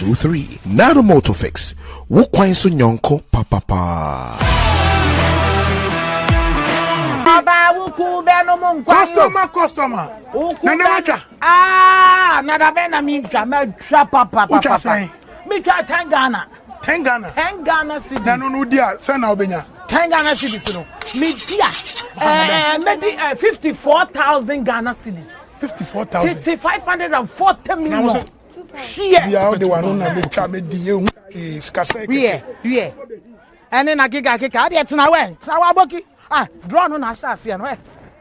23. Nado Motor Fix. Wukwain Sunyonko Papa. Customer. Nada bena minka me papa. Me try 10 Ghana. 10 Ghana. 10 Ghana cedis. No dia, send now benya. 10 Ghana cedis no. Me dia. Maybe 54,000 Ghana cedis. 54,000. 540 million. Yeah, the one na me try me die skase. Yeah. And then I giga dey tna we. Tna wa boki. Draw no na start here no.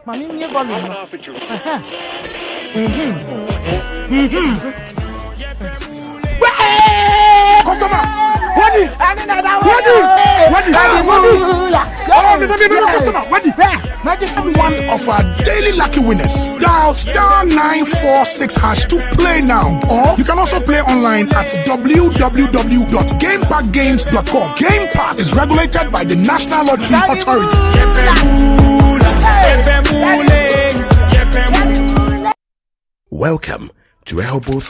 Mami me volume. Customer. One of our daily lucky winners. Dial *946# to play now. Or you can also play online at www.gamepackgames.com. Game Park is regulated by the National Lottery Authority. Welcome to Elbow.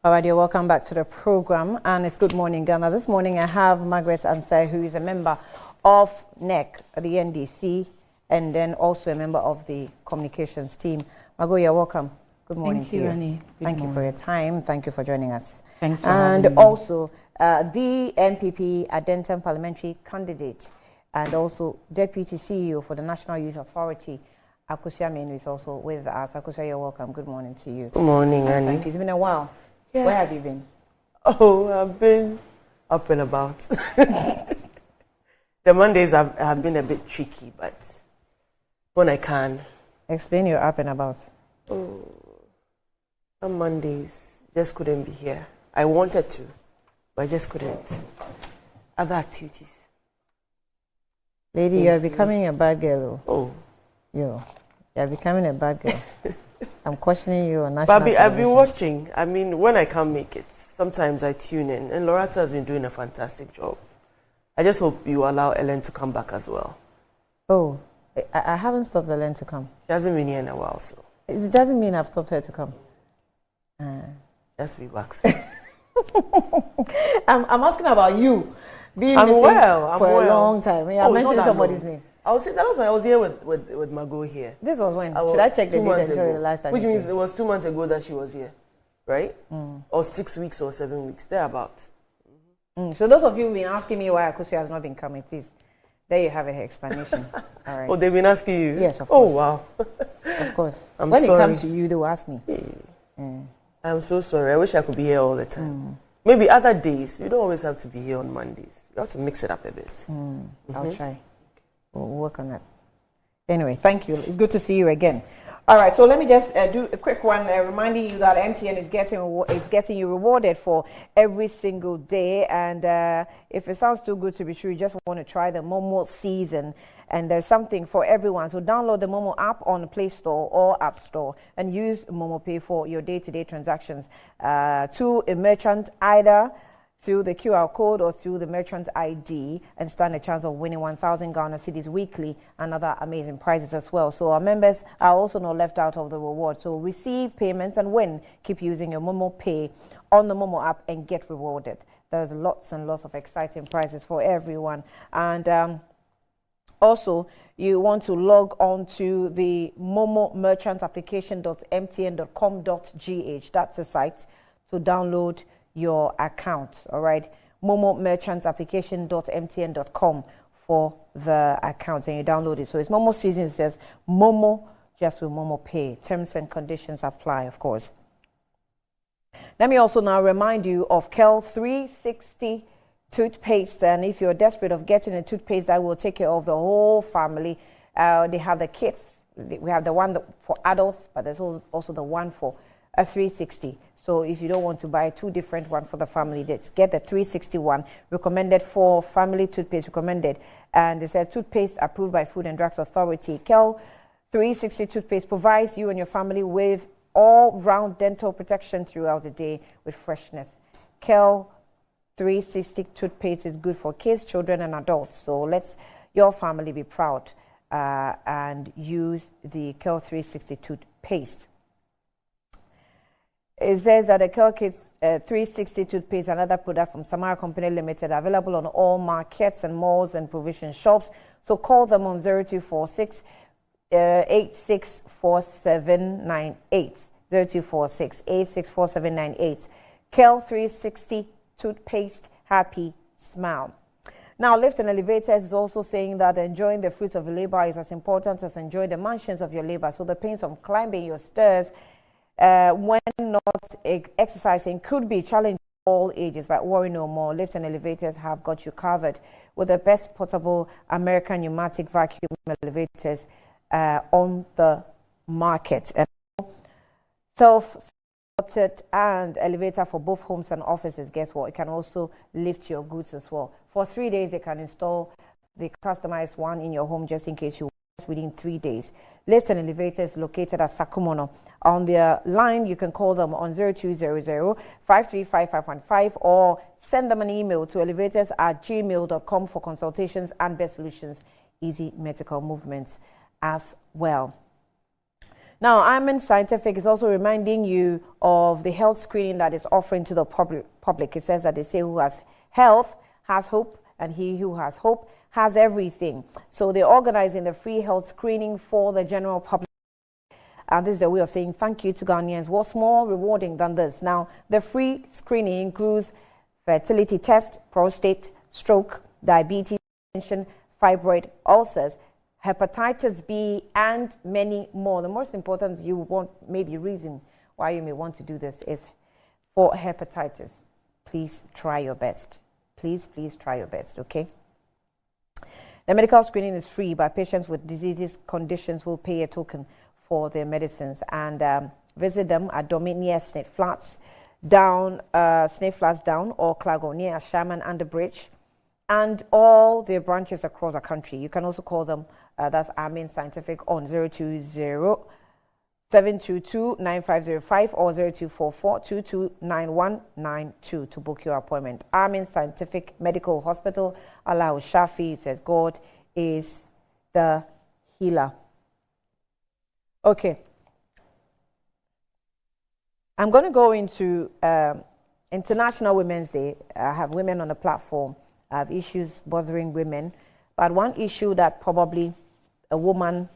All right, you're welcome back to the program, and it's Good Morning Ghana. This morning I have Margaret Ansai, who is a member of NEC, the NDC, and then also a member of the communications team. Margot, you're welcome. Good morning to you. Annie. Thank you for your time. Thank you for joining us. Thanks for having me. And also the MPP Adenton parliamentary candidate and also Deputy CEO for the National Youth Authority, Akusia Menu, is also with us. Akusia, you're welcome. Good morning to you. Good morning, Annie. Thank you. It's been a while. Yeah. Where have you been? Oh, I've been up and about. The Mondays have been a bit tricky, but when I can. Explain your up and about. Oh, some Mondays just couldn't be here. I wanted to, but I just couldn't. Other activities. Lady, you're becoming a bad girl. Oh. You're becoming a bad girl. I'm questioning you on national But I've been watching. I mean, when I can't make it, sometimes I tune in. And Loretta has been doing a fantastic job. I just hope you allow Ellen to come back as well. Oh, I haven't stopped Ellen to come. She hasn't been here in a while, so. It doesn't mean I've stopped her to come. Just be back. I'm asking about you. Being I'm missing well. for a long time. I mentioned somebody's name. I was here with Margot here. This was when? Should I check the date and tell you the last time? Which means it was 2 months ago that she was here, right? Or 6 weeks or 7 weeks, thereabouts. So those of you who've been asking me why Akusi has not been coming, please, there you have an explanation. All right. Oh, they've been asking you? Yes, of course. Oh, wow. Of course. I'm when sorry. it comes to you, they will ask me. I'm so sorry. I wish I could be here all the time. Maybe other days. You don't always have to be here on Mondays. You have to mix it up a bit. I'll try. We'll work on that. Anyway, thank you. It's good to see you again. All right, so let me just do a quick one, reminding you that MTN is getting you rewarded for every single day. And if it sounds too good to be true, you just want to try the Momo season. And there's something for everyone. So download the Momo app on the Play Store or App Store and use Momo Pay for your day-to-day transactions to a merchant, either through the QR code or through the merchant ID, and stand a chance of winning 1,000 Ghana cedis weekly and other amazing prizes as well. So our members are also not left out of the reward. So receive payments and win. Keep using your Momo Pay on the Momo app and get rewarded. There's lots and lots of exciting prizes for everyone. And also, you want to log on to the Momo Merchant application.mtn.com.gh. That's the site to download your account. All right, Momo Merchant application.mtn.com for the account, and you download it. So it's Momo season. It says Momo just with Momo Pay. Terms and conditions apply, of course. Let me also now remind you of Kel 360 toothpaste, and if you're desperate of getting a toothpaste that will take care of the whole family, they have the kits. We have the one for adults, but there's also the one for a 360. So if you don't want to buy 2 different ones for the family, just get the 361 recommended for family toothpaste recommended. And it says toothpaste approved by Food and Drugs Authority. Kel 360 toothpaste provides you and your family with all-round dental protection throughout the day with freshness. Kel 360 toothpaste is good for kids, children, and adults. So let's your family be proud and use the Kel 360 toothpaste. It says that the Kel Kids 360 toothpaste, another product from Samara Company Limited, available on all markets and malls and provision shops. So call them on 0246 864798. 0246 864798. Kel 360 toothpaste, happy smile. Now, Lift and Elevators is also saying that enjoying the fruits of your labor is as important as enjoying the mansions of your labor. So the pains of climbing your stairs when not exercising could be challenging for all ages, but worry no more. Lift and Elevators have got you covered with the best portable American pneumatic vacuum elevators on the market. And self-supported and elevator for both homes and offices. Guess what? It can also lift your goods as well. For 3 days, they can install the customized one in your home just in case you want within 3 days. Lift and Elevator is located at Sakumono. On their line, you can call them on 0200-535-515 or send them an email to elevators@gmail.com for consultations and best solutions, easy medical movements as well. Now, Amen Scientific is also reminding you of the health screening that is offering to the public. It says that they say who has health has hope, and he who has hope has everything. So they're organizing the free health screening for the general public. And this is a way of saying thank you to Ghanaians. What's more rewarding than this? Now, the free screening includes fertility test, prostate, stroke, diabetes, tension, fibroid, ulcers, hepatitis B, and many more. The most important you want, maybe reason why you may want to do this is for hepatitis. Please try your best. Please try your best, okay? The medical screening is free, but patients with diseases, conditions will pay a token for their medicines. And visit them at Dominia Snake Flats down, or Clago near Ashaman Under Bridge, and all their branches across the country. You can also call them, that's Amin Scientific, on 020-722-9505 or 0244-229192 to book your appointment. Amin Scientific Medical Hospital, Allah Shafi says God is the healer. Okay. I'm going to go into International Women's Day. I have women on the platform. I have issues bothering women. But one issue that probably a woman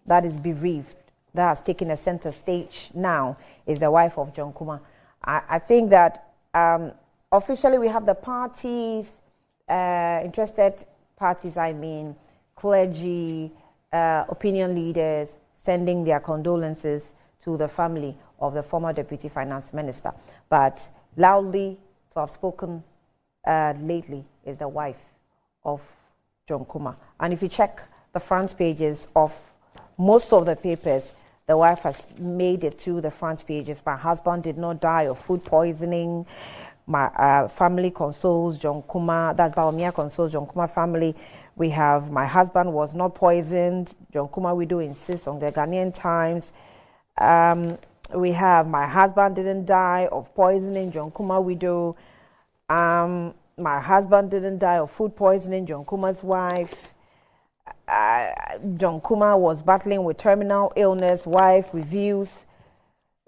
that is bereaved, that has taken a center stage now, is the wife of John Kumah. I think that officially we have the parties, interested parties, clergy, opinion leaders, sending their condolences to the family of the former Deputy Finance Minister. But loudly to have spoken lately is the wife of John Kumah. And if you check the front pages of most of the papers, the wife has made it to the front pages. My husband did not die of food poisoning. My family consoles John Kumah. That's Baumia consoles John Kumah family. We have my husband was not poisoned. John Kumah widow insists on the Ghanaian Times. We have my husband didn't die of poisoning. John Kumah widow. My husband didn't die of food poisoning. John Kumah's wife. John Kumah was battling with terminal illness. Wife reviews.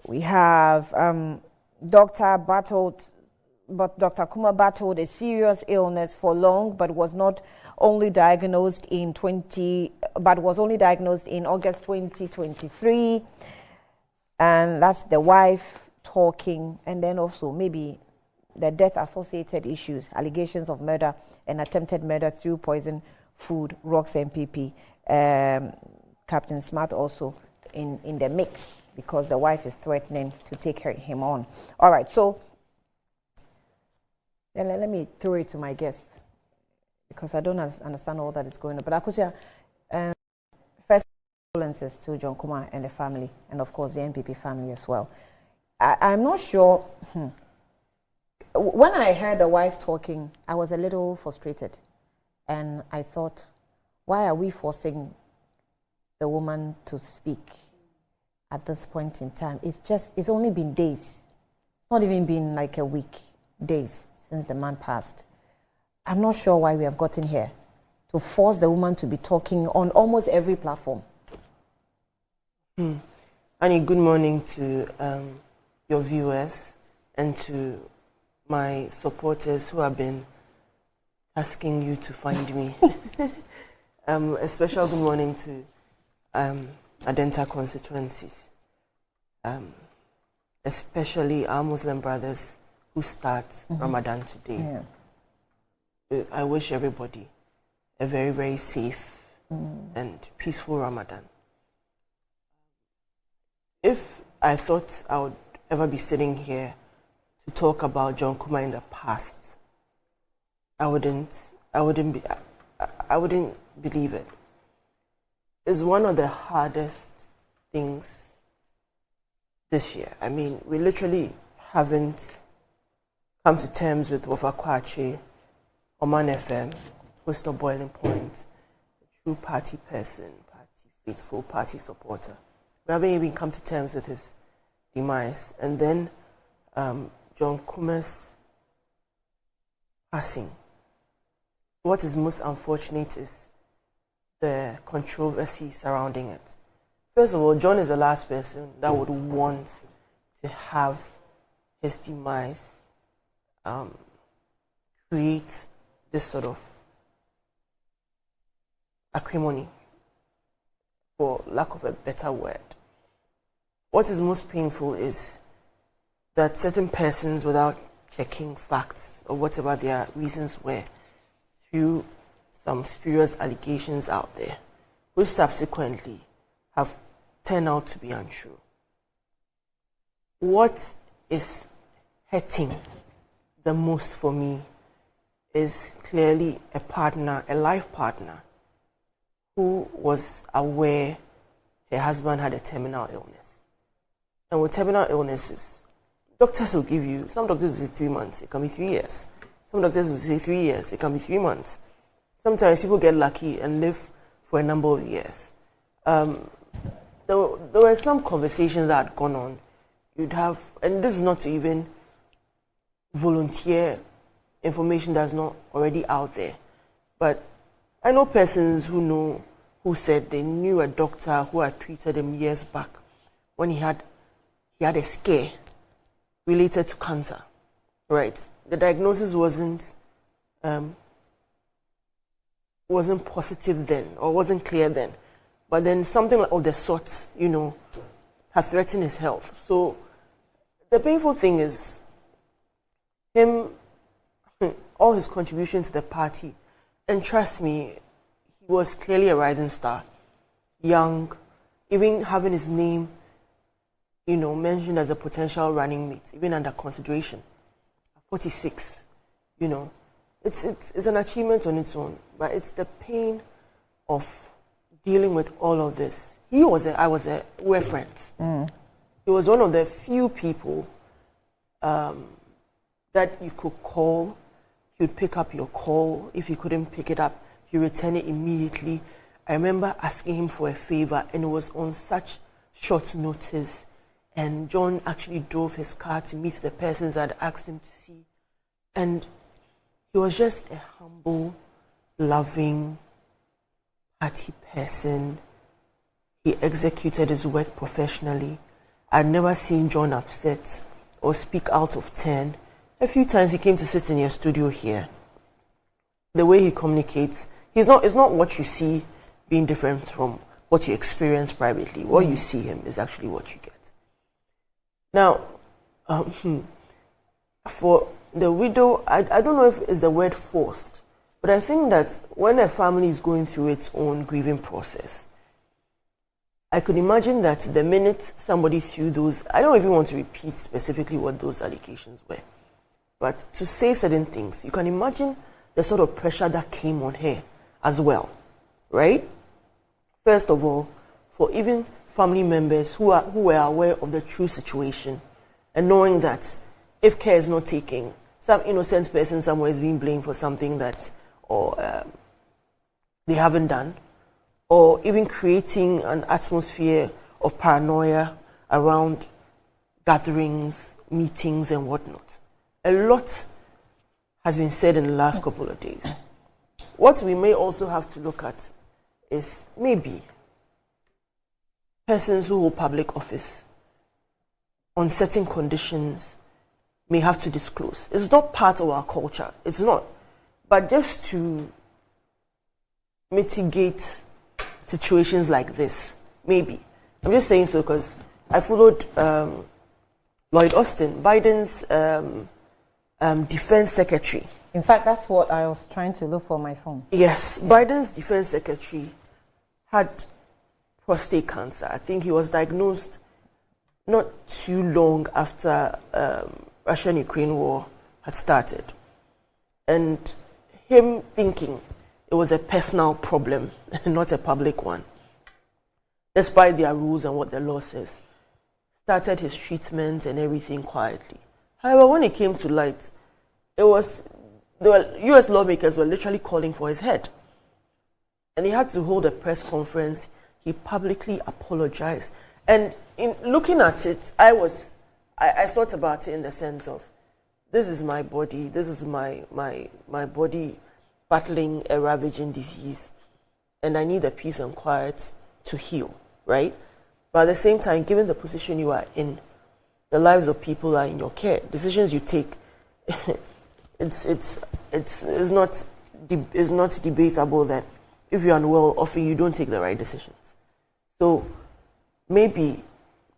We have Dr. Kumah battled a serious illness for long, but was only diagnosed in August 2023. And that's the wife talking, and then also maybe the death-associated issues, allegations of murder and attempted murder through poison food, Rocks MPP, Captain Smart also in the mix because the wife is threatening to take him on. All right, so then let me throw it to my guest because I don't understand all that is going on. But Akusia, first condolences to John Kumah and the family, and of course the MPP family as well. I'm not sure. When I heard the wife talking, I was a little frustrated. And I thought, why are we forcing the woman to speak at this point in time? It's only been days. It's not even been like a week, days since the man passed. I'm not sure why we have gotten here to force the woman to be talking on almost every platform. Annie, good morning to your viewers and to my supporters who have been asking you to find me. A special good morning to Adenta constituencies, especially our Muslim brothers who start Ramadan today. I wish everybody a very, very safe and peaceful Ramadan. If I thought I would ever be sitting here to talk about John Kumah in the past, I wouldn't believe it. It's one of the hardest things this year. I mean, we literally haven't come to terms with Wofa Kwache, Oman FM, host of Boiling Point, a true party person, party faithful, party supporter. We haven't even come to terms with his demise. And then John Kumah's passing. What is most unfortunate is the controversy surrounding it. First of all, John is the last person that would want to have his demise create this sort of acrimony, for lack of a better word. What is most painful is that certain persons, without checking facts or whatever their reasons were, threw some spurious allegations out there, which subsequently have turned out to be untrue. What is hurting the most for me is clearly a partner, a life partner, who was aware her husband had a terminal illness. And with terminal illnesses, doctors will give you, some doctors will say 3 months, it can be 3 years. Some doctors will say 3 years, it can be 3 months. Sometimes people get lucky and live for a number of years. There were some conversations that had gone on. You'd have, and this is not to even volunteer information that's not already out there, but I know persons who said they knew a doctor who had treated him years back when he had a scare related to cancer, right? The diagnosis wasn't positive then, or wasn't clear then, but then something of the sort, had threatened his health. So the painful thing is him, all his contribution to the party, and trust me, he was clearly a rising star, young, even having his name, mentioned as a potential running mate, even under consideration. 46, it's an achievement on its own, but it's the pain of dealing with all of this. We're friends. He was one of the few people that you could call. He would pick up your call. If you couldn't pick it up, you return it immediately. I remember asking him for a favor, and it was on such short notice. And John actually drove his car to meet the persons I'd asked him to see. And he was just a humble, loving, party person. He executed his work professionally. I'd never seen John upset or speak out of turn. A few times he came to sit in your studio here. The way he communicates, it's not what you see being different from what you experience privately. What you see him is actually what you get. Now, for the widow, I don't know if it's the word forced, but I think that when a family is going through its own grieving process, I could imagine that the minute somebody threw those, I don't even want to repeat specifically what those allegations were, but to say certain things, you can imagine the sort of pressure that came on her as well, right? First of all, for even family members who were aware of the true situation, and knowing that if care is not taken, some innocent person somewhere is being blamed for something that they haven't done, or even creating an atmosphere of paranoia around gatherings, meetings, and whatnot. A lot has been said in the last couple of days. What we may also have to look at is maybe persons who hold public office on certain conditions may have to disclose. It's not part of our culture. It's not. But just to mitigate situations like this, maybe. I'm just saying so because I followed Lloyd Austin, Biden's defense secretary. In fact, that's what I was trying to look for on my phone. Yes, yeah. Biden's defense secretary had prostate cancer. I think he was diagnosed not too long after Russia-Ukraine war had started. And him thinking it was a personal problem, not a public one, despite their rules and what the law says, started his treatment and everything quietly. However, when it came to light, U.S. lawmakers were literally calling for his head. And he had to hold a press conference. He publicly apologized. And in looking at it, I thought about it in the sense of, this is my body, this is my body battling a ravaging disease, and I need a peace and quiet to heal, right? But at the same time, given the position you are in, the lives of people are in your care. Decisions you take, it's not debatable that if you're unwell, often you don't take the right decisions. So maybe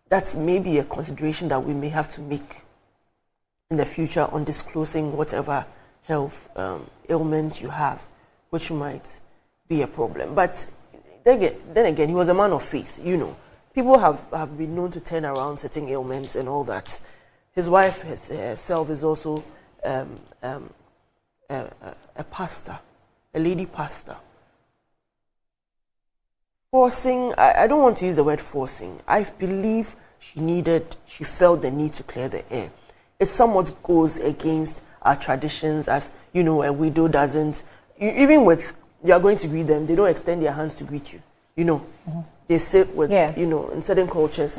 that's maybe a consideration that we may have to make in the future on disclosing whatever health ailments you have, which might be a problem. But then again, he was a man of faith, you know. People have been known to turn around certain ailments and all that. His wife herself is also a pastor, a lady pastor. Forcing, I don't want to use the word forcing. I believe she felt the need to clear the air. It somewhat goes against our traditions, as, you know, a widow doesn't, even with, you are going to greet them, they don't extend their hands to greet you, you know. Mm-hmm. They sit with, you know, in certain cultures,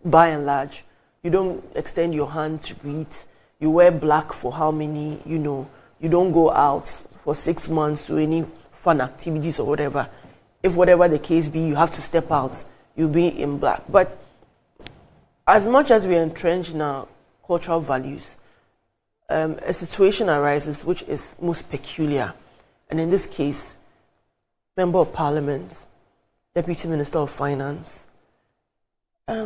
by and large, you don't extend your hand to greet. You wear black for how many, you know, you don't go out for 6 months to any fun activities or whatever. If whatever the case be, you have to step out, you'll be in black. But as much as we are entrenched in our cultural values, a situation arises which is most peculiar. And in this case, Member of Parliament, Deputy Minister of Finance, I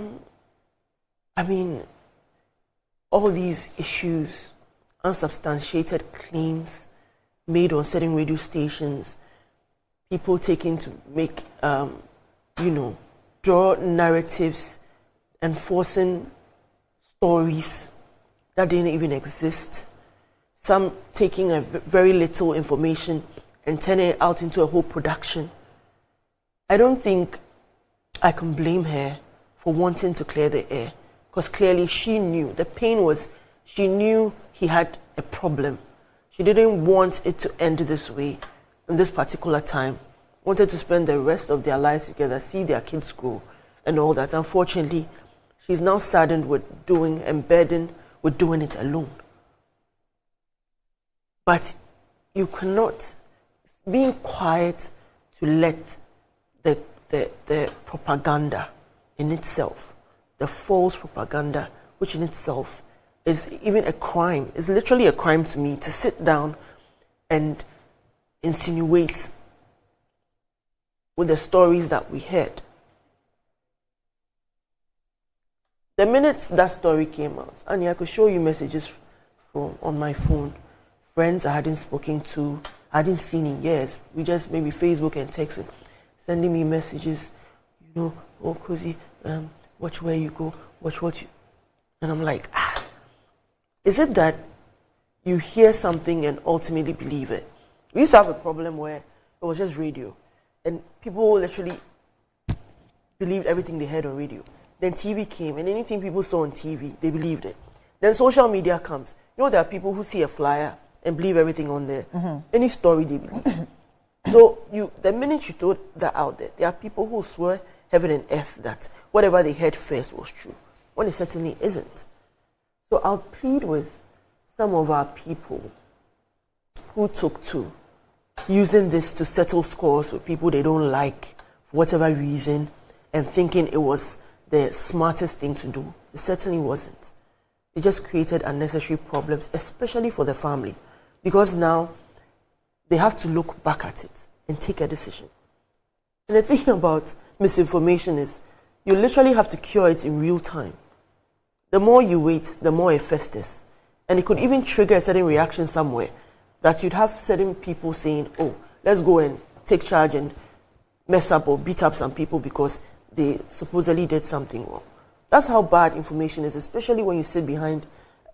mean, all these issues, unsubstantiated claims made on certain radio stations, people taking to make, you know, draw narratives, enforcing stories that didn't even exist. Some taking a very little information and turning it out into a whole production. I don't think I can blame her for wanting to clear the air, because clearly she knew. The pain was, she knew he had a problem. She didn't want it to end this way, in this particular time. Wanted to spend the rest of their lives together, see their kids grow, and all that. Unfortunately, she's now saddened with doing it alone. But you cannot, being quiet to let the propaganda in itself, the false propaganda, which in itself is even a crime. It's literally a crime to me to sit down and insinuate with the stories that we heard. The minute that story came out, and I could show you messages on my phone, friends I hadn't spoken to, I hadn't seen in years. We just maybe Facebook and texting, sending me messages, you know, oh Cozy, watch where you go, watch what you, and I'm like, is it that you hear something and ultimately believe it? We used to have a problem where it was just radio, and people literally believed everything they heard on radio. Then TV came, and anything people saw on TV, they believed it. Then social media comes. You know, there are people who see a flyer and believe everything on there. Any story they believe. So the minute you throw that out there are people who swear heaven and earth that whatever they heard first was true, when it certainly isn't. So I'll plead with some of our people who took to using this to settle scores with people they don't like for whatever reason and thinking it was the smartest thing to do. It certainly wasn't. It just created unnecessary problems, especially for the family, because now they have to look back at it and take a decision. And the thing about misinformation is you literally have to cure it in real time. The more you wait, the more it festers. And it could even trigger a certain reaction somewhere that you'd have certain people saying, oh, let's go and take charge and mess up or beat up some people because they supposedly did something wrong. That's how bad information is, especially when you sit behind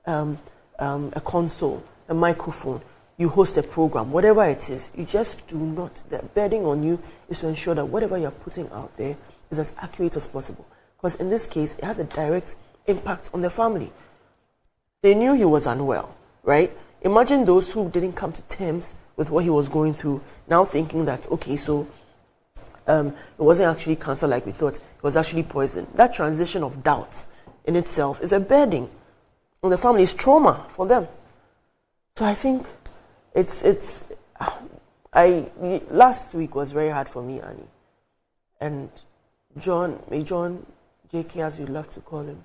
a console, a microphone, you host a program, whatever it is. You just do not. The burden on you is to ensure that whatever you're putting out there is as accurate as possible. Because in this case, it has a direct impact on the family. They knew he was unwell, right? Imagine those who didn't come to terms with what he was going through, now thinking that, okay, so it wasn't actually cancer like we thought, it was actually poison. That transition of doubt in itself is a burden on the family, it's trauma for them. So I think last week was very hard for me, Annie. And may John, JK as we love to call him,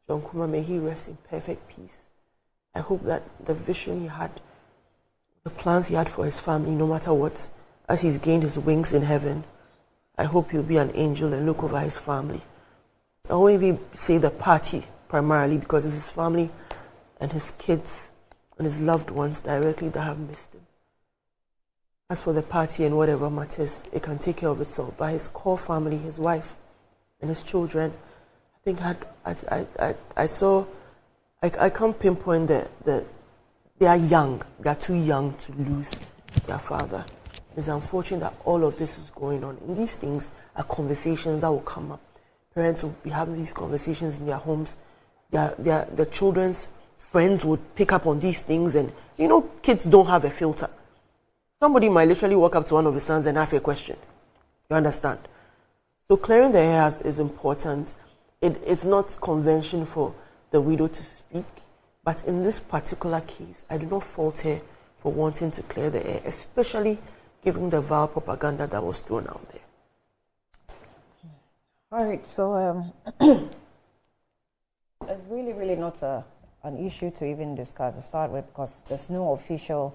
John Kumah, may he rest in perfect peace. I hope that the vision he had, the plans he had for his family, no matter what, as he's gained his wings in heaven, I hope he'll be an angel and look over his family. I won't even say the party primarily, because it's his family and his kids and his loved ones directly that have missed him. As for the party and whatever matters, it can take care of itself. But his core family, his wife and his children, I think I can't pinpoint that they are young. They are too young to lose their father. It's unfortunate that all of this is going on. And these things are conversations that will come up. Parents will be having these conversations in their homes. Their children's friends would pick up on these things. And, you know, kids don't have a filter. Somebody might literally walk up to one of his sons and ask a question. You understand? So clearing the air is important. It's not convention for the widow to speak. But in this particular case, I do not fault her for wanting to clear the air, especially given the vile propaganda that was thrown out there. All right, so it's really, really not an issue to even discuss to start with, because there's no official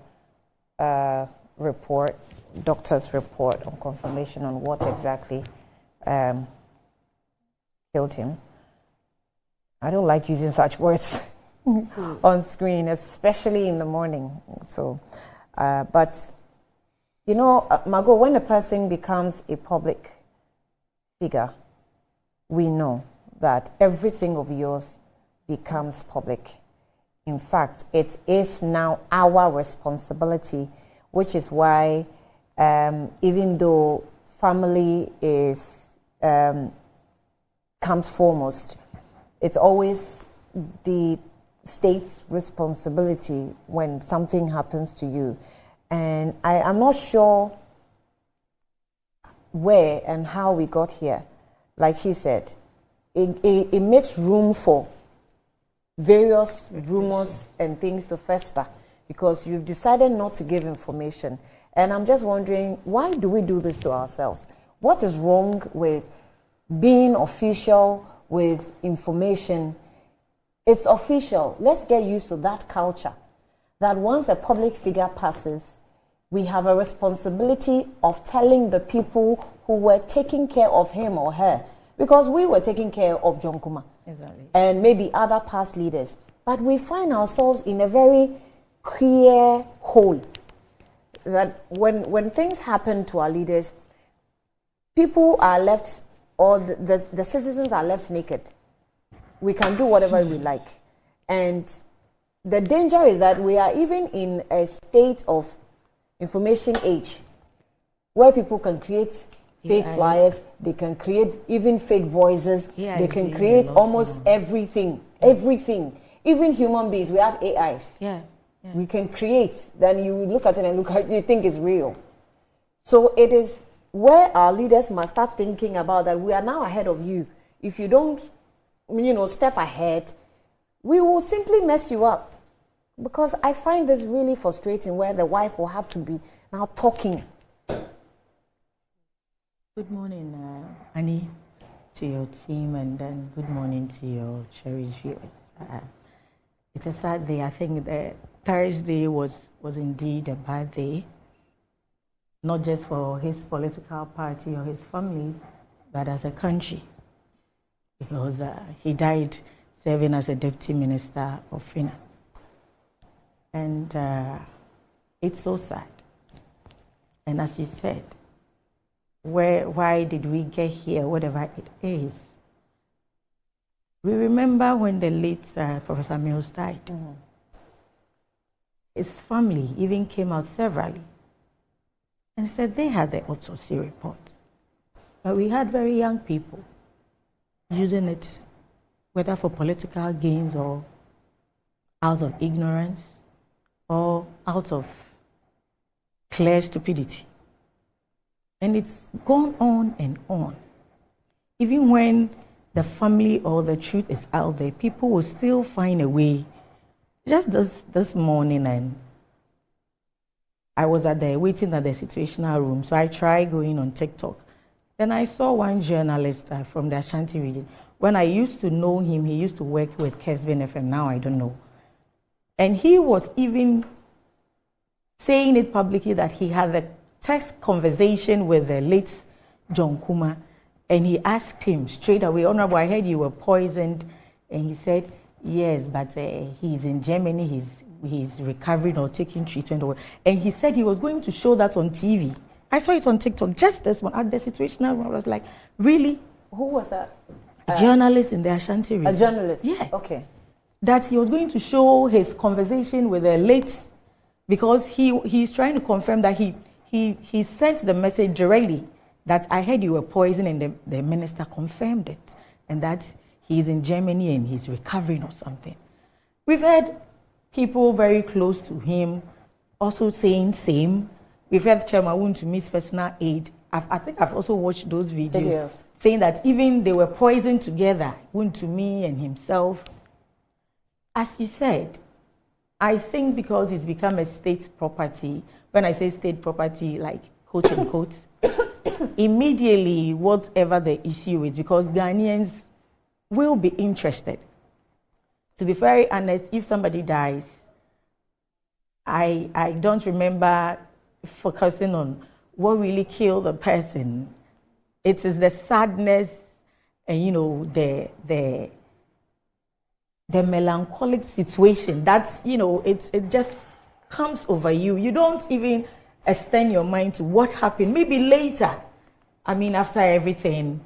report, doctor's report on confirmation on what exactly killed him. I don't like using such words on screen, especially in the morning. So, but you know, Margot, when a person becomes a public figure, we know that everything of yours becomes public. In fact, it is now our responsibility, which is why even though family is comes foremost, it's always the state's responsibility when something happens to you. And I'm not sure where and how we got here. Like she said, it makes room for various rumors and things to fester because you've decided not to give information. And I'm just wondering, why do we do this to ourselves? What is wrong with being official with information? It's official. Let's get used to that culture. That once a public figure passes, we have a responsibility of telling the people who were taking care of him or her, because we were taking care of John Kumah. Exactly. And maybe other past leaders. But we find ourselves in a very clear hole. That when things happen to our leaders, people are left, or the citizens are left naked. We can do whatever we like. And the danger is that we are even in a state of information age where people can create fake flyers. They can create even fake voices. They can create almost everything. Everything. Even human beings, we have AIs. Yeah. We can create. Then you look at it and you think it's real. So it is where our leaders must start thinking about that we are now ahead of you. If you don't, step ahead, we will simply mess you up. Because I find this really frustrating where the wife will have to be now talking. Good morning, Annie, to your team, and then good morning to your cherished viewers. It's a sad day. I think that Thursday was indeed a bad day, not just for his political party or his family, but as a country, because he died serving as a Deputy Minister of Finance. And it's so sad. And as you said, why did we get here, whatever it is? We remember when the late Professor Mills died. Mm-hmm. His family even came out severally and said they had the autopsy reports. But we had very young people using it, whether for political gains or out of ignorance or out of clear stupidity. And it's gone on and on. Even when the family or the truth is out there, people will still find a way. Just this morning, and I was waiting at the situational room, so I tried going on TikTok. Then I saw one journalist from the Ashanti region. When I used to know him, he used to work with Kesbin FM, now I don't know. And he was even saying it publicly that he had a text conversation with the late John Kumah, and he asked him straight away, Honorable, I heard you were poisoned. And he said, yes, but he's in Germany, he's recovering or taking treatment. And he said he was going to show that on TV. I saw it on TikTok, just this one, at the situational room. I was like, really? Who was that? A journalist in the Ashanti region. A journalist? Yeah. Okay. That he was going to show his conversation with the late, because he's trying to confirm that he sent the message directly that I heard you were poisoned, and the minister confirmed it, and that he's in Germany and he's recovering or something. We've heard people very close to him also saying same. We've heard Chairman Wuntumi's personal aide. I think I've also watched those videos saying that even they were poisoned together, Wuntumi and himself. As you said, I think because it's become a state property, when I say state property, like quote unquote, immediately whatever the issue is, because Ghanaians will be interested. To be very honest, if somebody dies, I don't remember focusing on what really killed the person. It is the sadness and the melancholic situation that's it just comes over you. You don't even extend your mind to what happened. Maybe later, after everything.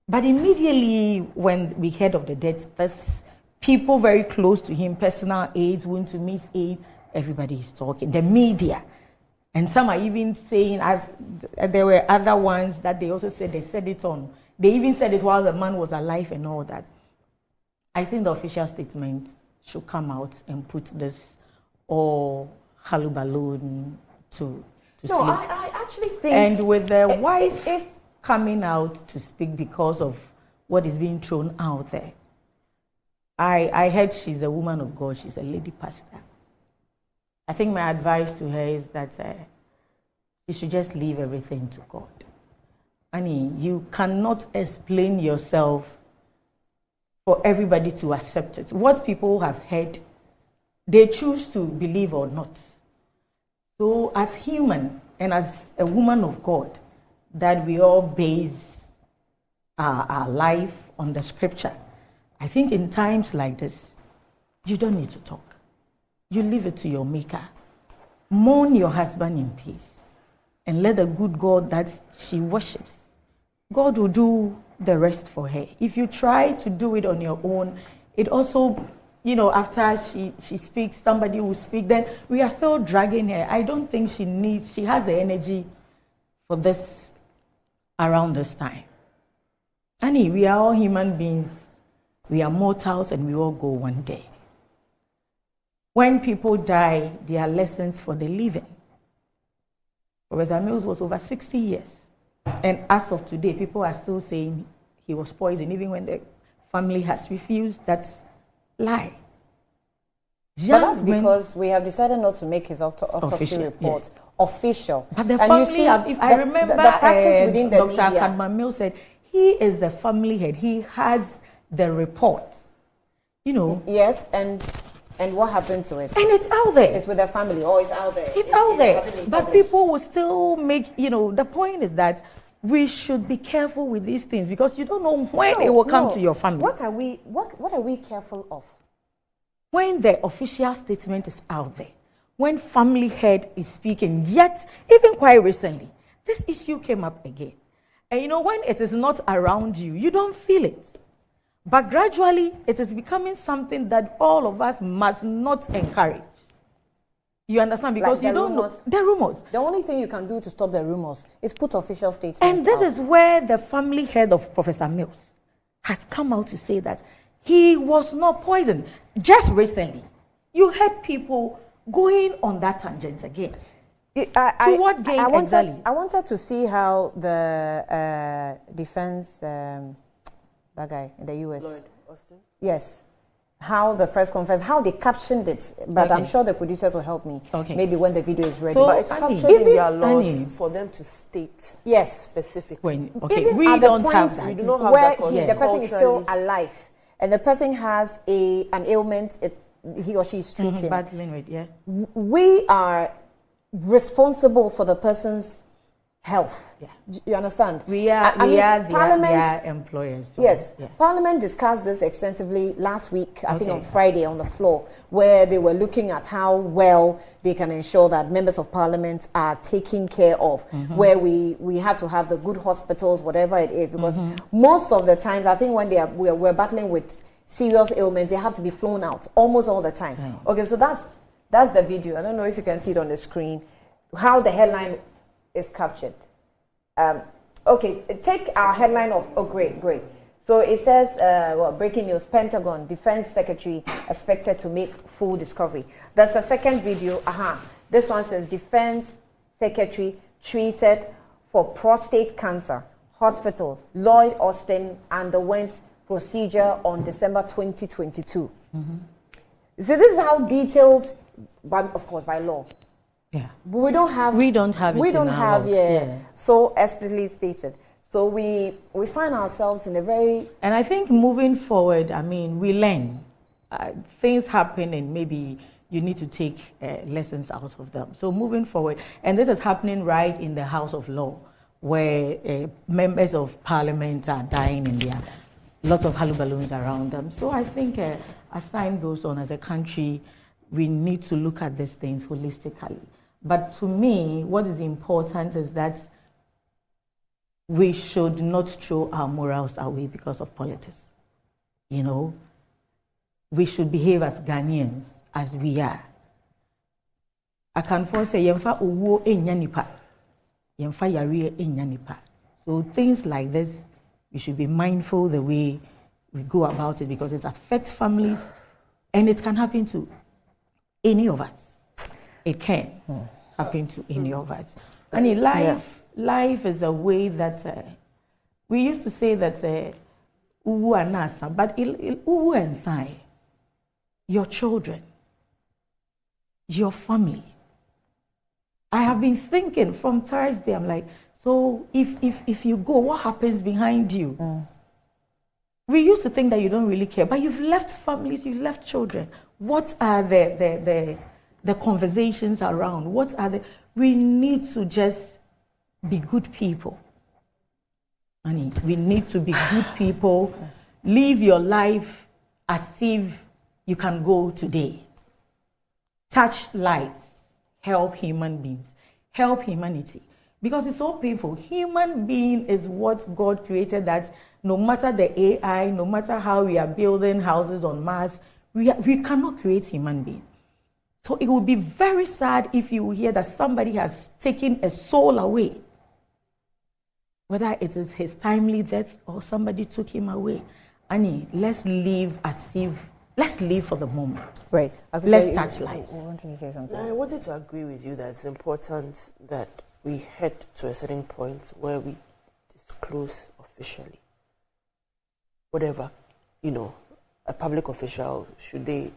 But immediately when we heard of the death, there's people very close to him, personal aides, Wuntumi's aide, everybody is talking, the media. And some are even saying, there were other ones that they also said they said it on. They even said it while the man was alive and all that. I think the official statement should come out and put this all hullabaloo to sleep. I actually think... And with the wife coming out to speak because of what is being thrown out there, I heard she's a woman of God, she's a lady pastor. I think my advice to her is that you should just leave everything to God. You cannot explain yourself for everybody to accept it. What people have heard, they choose to believe or not. So as human and as a woman of God, that we all base our life on the scripture, I think in times like this, you don't need to talk. You leave it to your maker. Mourn your husband in peace. And let the good God that she worships, God will do the rest for her. If you try to do it on your own, it also, after she speaks, somebody will speak, then we are still dragging her. I don't think she has the energy for this around this time. Annie, we are all human beings. We are mortals and we all go one day. When people die, there are lessons for the living. Professor Mills was over 60 years. And as of today, people are still saying he was poisoned, even when the family has refused. That's lie. But that's because we have decided not to make his autopsy report official. But the family, if I remember, the practice within the Dr. media. Kadma Mills said he is the family head. He has the report. You know. Yes, and what happened to it? And it's out there. It's with the family, or it's out there. It's out there. But people will still make, the point is that we should be careful with these things because you don't know when it will come to your family. What are we careful of? When the official statement is out there, when family head is speaking, yet even quite recently, this issue came up again. And when it is not around you, you don't feel it. But gradually, it is becoming something that all of us must not encourage. You understand? Because you don't know the rumors. The only thing you can do to stop the rumors is put official statements And this out. is where the family head of Professor Mills has come out to say that he was not poisoned. Just recently, you heard people going on that tangent again. To what gain exactly? I wanted to see how the defense, that guy in the U.S. Lloyd Austin? Yes. How the press conference, how they captioned it. But I'm sure the producers will help me. Maybe when the video is ready. So, but it's captured in their laws for them to state specifically. Even we don't have that. We do not have where that. The person is still alive and the person has an ailment he or she is treating. We are responsible for the person's health. You understand? We are their employers. So, yes. Parliament discussed this extensively last week, I think on Friday on the floor, where they were looking at how well they can ensure that members of Parliament are taken care of, where we have to have the good hospitals, whatever it is, because most of the times, I think when we're battling with serious ailments, they have to be flown out almost all the time. Okay, so that's the video. I don't know if you can see it on the screen, how the headline is captured. Take our headline of, great. So it says, breaking news, Pentagon, Defense Secretary expected to make full discovery. That's the second video. This one says, Defense Secretary treated for prostate cancer. Hospital, Lloyd Austin underwent procedure on December 2022. So this is how detailed, of course, by law. Yeah. But we don't have so explicitly stated. So we find ourselves in a very... And I think moving forward, we learn. Things happen and maybe you need to take lessons out of them. So moving forward, and this is happening right in the House of Law, where members of Parliament are dying and there are lots of hullaballoons around them. So I think as time goes on as a country, we need to look at these things holistically. But to me, what is important is that we should not throw our morals away because of politics. We should behave as Ghanaians, as we are. I can first say, Yemfa uwo enyanipa, Yemfa yari enyanipa. So things like this, we should be mindful the way we go about it because it affects families and it can happen to any of us. It can happen to any of us. And life is a way that we used to say that uwu anasa, but uwu ensai, your children, your family. I have been thinking from Thursday, I'm like, so if you go, what happens behind you? We used to think that you don't really care, but you've left families, you've left children. What are the conversations around? We need to just be good people. We need to be good people. Live your life as if you can go today. Touch lives. Help human beings. Help humanity. Because it's so painful. Human being is what God created, that no matter the AI, no matter how we are building houses on Mars, we cannot create human being. So it would be very sad if you hear that somebody has taken a soul away. whether it is his timely death or somebody took him away. Annie, let's live for the moment. Right. Okay, Let's so touch lives. I wanted to say something. I wanted to agree with you that it's important that we head to a certain point where we disclose officially whatever, a public official, should they,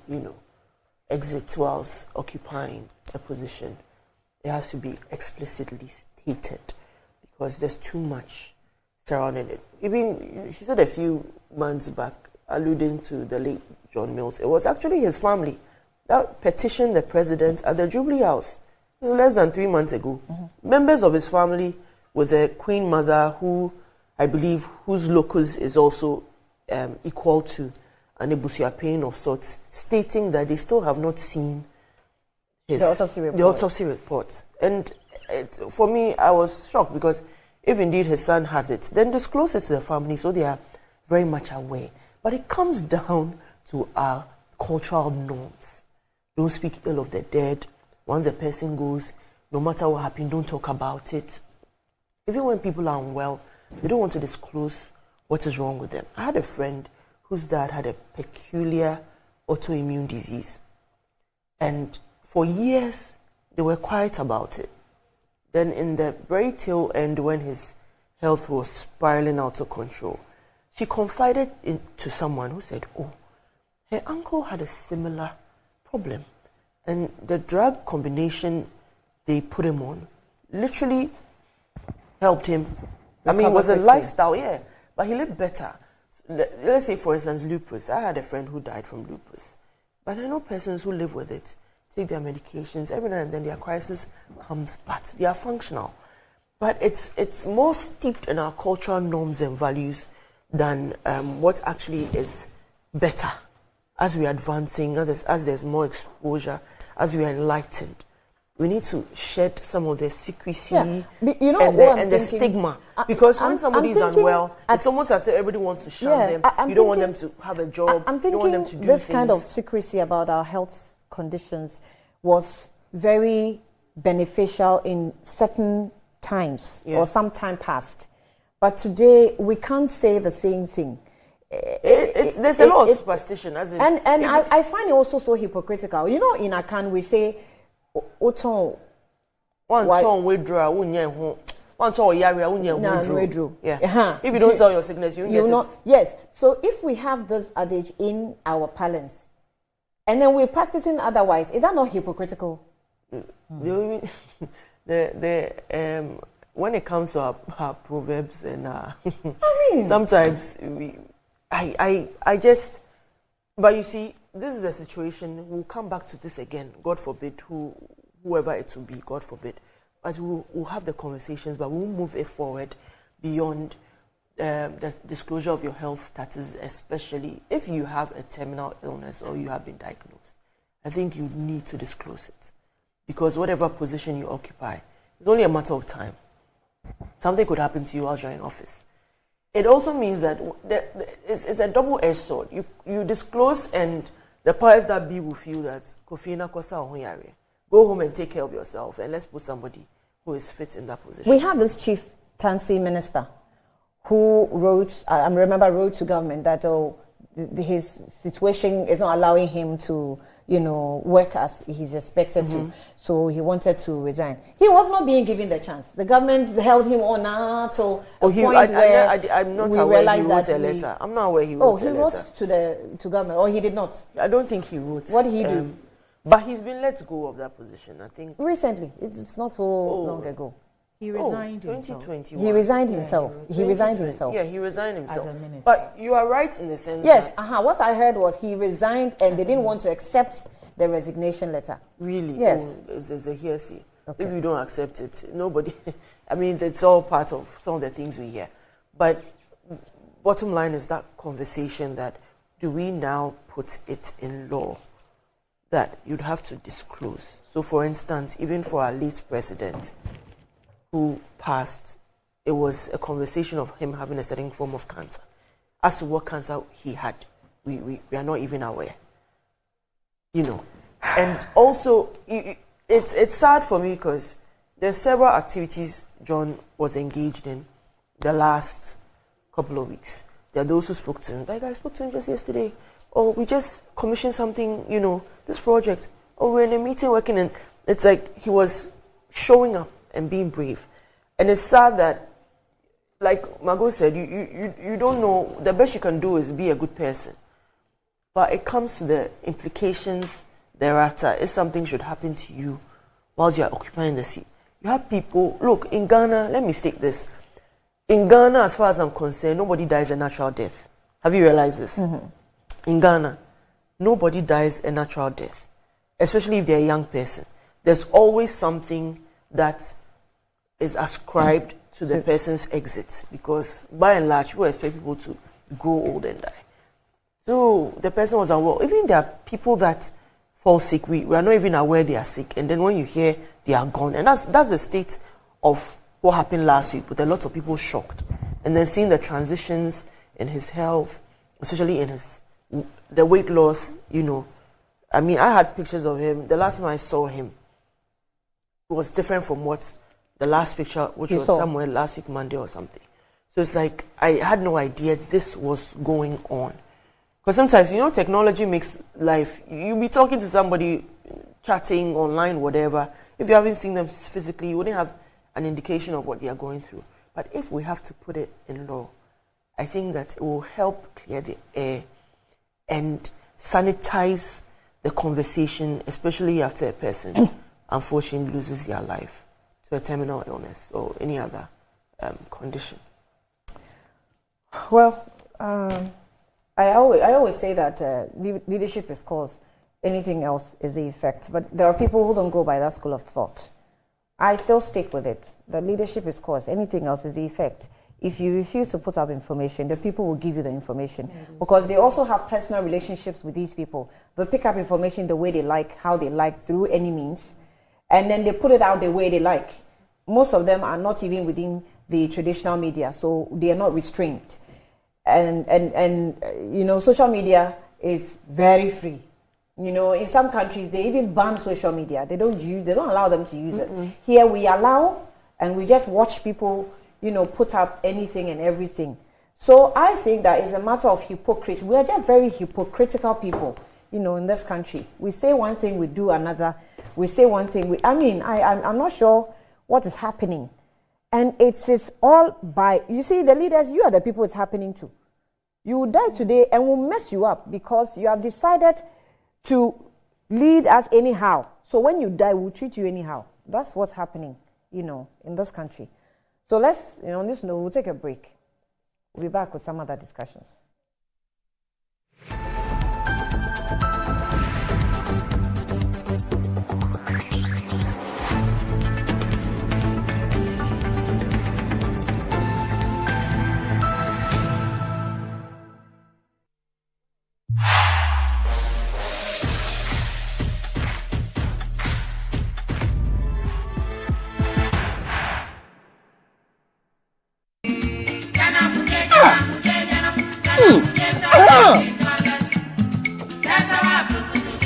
exit whilst occupying a position, it has to be explicitly stated because there's too much surrounding it. Even, she said a few months back, alluding to the late John Mills, it was actually his family that petitioned the president at the Jubilee House. This is less than 3 months ago. Mm-hmm. Members of his family with the Queen Mother, who I believe whose locus is also equal to an Ebusiapane of sorts, stating that they still have not seen the autopsy report. And for me, I was shocked because if indeed his son has it, then disclose it to the family so they are very much aware. But it comes down to our cultural norms. Don't speak ill of the dead. Once the person goes, no matter what happened, don't talk about it. Even when people are unwell, they don't want to disclose what is wrong with them. I had a friend whose dad had a peculiar autoimmune disease. And for years, they were quiet about it. Then in the very tail end, when his health was spiraling out of control, she confided to someone who said, her uncle had a similar problem. And the drug combination they put him on literally helped him. I mean, it was a lifestyle, yeah, but he lived better. Let's say, for instance, lupus. I had a friend who died from lupus. But I know persons who live with it, take their medications, every now and then their crisis comes, but they are functional. But it's more steeped in our cultural norms and values than what actually is better. As we are advancing, as there's more exposure, as we are enlightened, we need to shed some of the secrecy and the stigma. Because when somebody is unwell, it's almost as if everybody wants to shun them. You don't want them to have a job. I'm you don't want them to thinking do this things. kind of secrecy about our health conditions was very beneficial in certain times or some time past. But today, we can't say the same thing. There's a lot of superstition. I find it also so hypocritical. In Akan, we say, yeah. If you don't sell your sickness, you get it. Yes. So if we have this adage in our parlance, and then we're practicing otherwise, is that not hypocritical? When it comes to our proverbs and sometimes but you see, this is a situation, we'll come back to this again, God forbid, whoever it will be, God forbid. But we'll have the conversations, but we'll move it forward beyond the disclosure of your health status, especially if you have a terminal illness or you have been diagnosed. I think you need to disclose it. Because whatever position you occupy, it's only a matter of time. Something could happen to you while you're in office. It also means that it's a double-edged sword. You disclose, and the powers that be will feel that go home and take care of yourself, and let's put somebody who is fit in that position. We have this chief Tansy minister who wrote to government that his situation is not allowing him to work as he's expected to. So he wanted to resign. He was not being given the chance. The government held him on until I'm not aware he wrote a letter. I'm not aware he wrote a letter. He wrote to government, or he did not? I don't think he wrote. What did he do? But he's been let go of that position, I think. Recently. It's not so long ago. He resigned 2021. He resigned himself. He resigned himself. Yeah, he resigned himself. But you are right in the sense that... Yes, what I heard was he resigned and they didn't want to accept the resignation letter. Really? Yes. It's a hearsay. Okay. If you don't accept it, nobody... I mean, it's all part of some of the things we hear. But bottom line is that conversation that do we now put it in law that you'd have to disclose? So, for instance, even for our late president who passed, it was a conversation of him having a certain form of cancer. As to what cancer he had, we are not even aware. And also, it's sad for me because there's several activities John was engaged in the last couple of weeks. There are those who spoke to him. Like, I spoke to him just yesterday. Oh, we just commissioned something, this project. Oh, we're in a meeting working, and it's like he was showing up and being brave. And it's sad that, like Margot said, you don't know. The best you can do is be a good person. But it comes to the implications thereafter. If something should happen to you whilst you are occupying the seat. You have people, look, in Ghana, let me state this. In Ghana, as far as I'm concerned, nobody dies a natural death. Have you realized this? Mm-hmm. In Ghana, nobody dies a natural death, especially if they're a young person. There's always something that is ascribed to the person's exit, because by and large, people expect people to grow old and die. So the person was unwell. Even there are people that fall sick, we are not even aware they are sick, and then when you hear they are gone, and that's the state of what happened last week, with a lot of people shocked, and then seeing the transitions in his health, especially in the weight loss. I mean, I had pictures of him. The last time I saw him, it was different from what the last picture, which was somewhere last week, Monday or something. So it's like, I had no idea this was going on. Because sometimes, technology makes life, you'll be talking to somebody, chatting online, whatever. If you haven't seen them physically, you wouldn't have an indication of what they are going through. But if we have to put it in law, I think that it will help clear the air and sanitize the conversation, especially after a person unfortunately loses their life to a terminal illness or any other condition. Well, I always say that leadership is cause, anything else is the effect. But there are people who don't go by that school of thought. I still stick with it. That leadership is cause, anything else is the effect. If you refuse to put up information, the people will give you the information. Because they also have personal relationships with these people. They'll pick up information the way they like, how they like, through any means. And then they put it out the way they like. Most of them are not even within the traditional media, so they are not restrained. And social media is very free. In some countries, they even ban social media. They don't allow them to use it. Here we allow, and we just watch people, put up anything and everything. So I think that it's a matter of hypocrisy. We are just very hypocritical people, in this country. We say one thing, we do another. We say one thing. I'm not sure what is happening. And it's all by, you see, the leaders, you are the people it's happening to. You will die today and will mess you up because you have decided to lead us anyhow. So when you die, we'll treat you anyhow. That's what's happening, in this country. So let's, on this note, we'll take a break. We'll be back with some other discussions.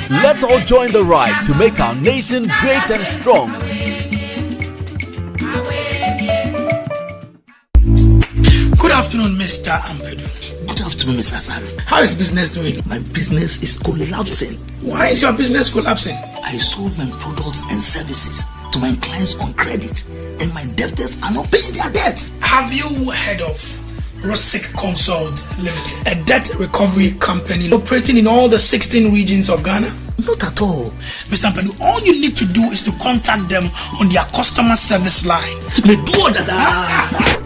Let's all join the ride to make our nation great and strong. Good afternoon, Mr. Ampedu. Good afternoon, Mr. Hassan. How is business doing? My business is collapsing. Why is your business collapsing? I sold my products and services to my clients on credit, and my debtors are not paying their debt. Have you heard of Rosic Consult Limited, a debt recovery company operating in all the 16 regions of Ghana? Not at all. Mr. Ampedu, all you need to do is to contact them on their customer service line.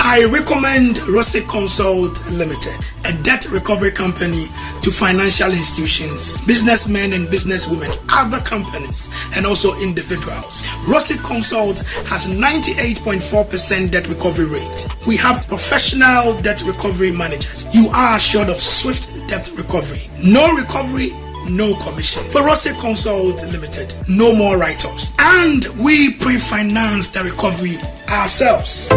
I recommend Rosic Consult Limited, a debt recovery company to financial institutions, businessmen and businesswomen, other companies, and also individuals. Rosic Consult has 98.4% debt recovery rate. We have professional debt recovery managers. You are assured of swift debt recovery. No recovery, no commission. For Rosic Consult Limited, no more write-offs. And we pre-finance the recovery ourselves.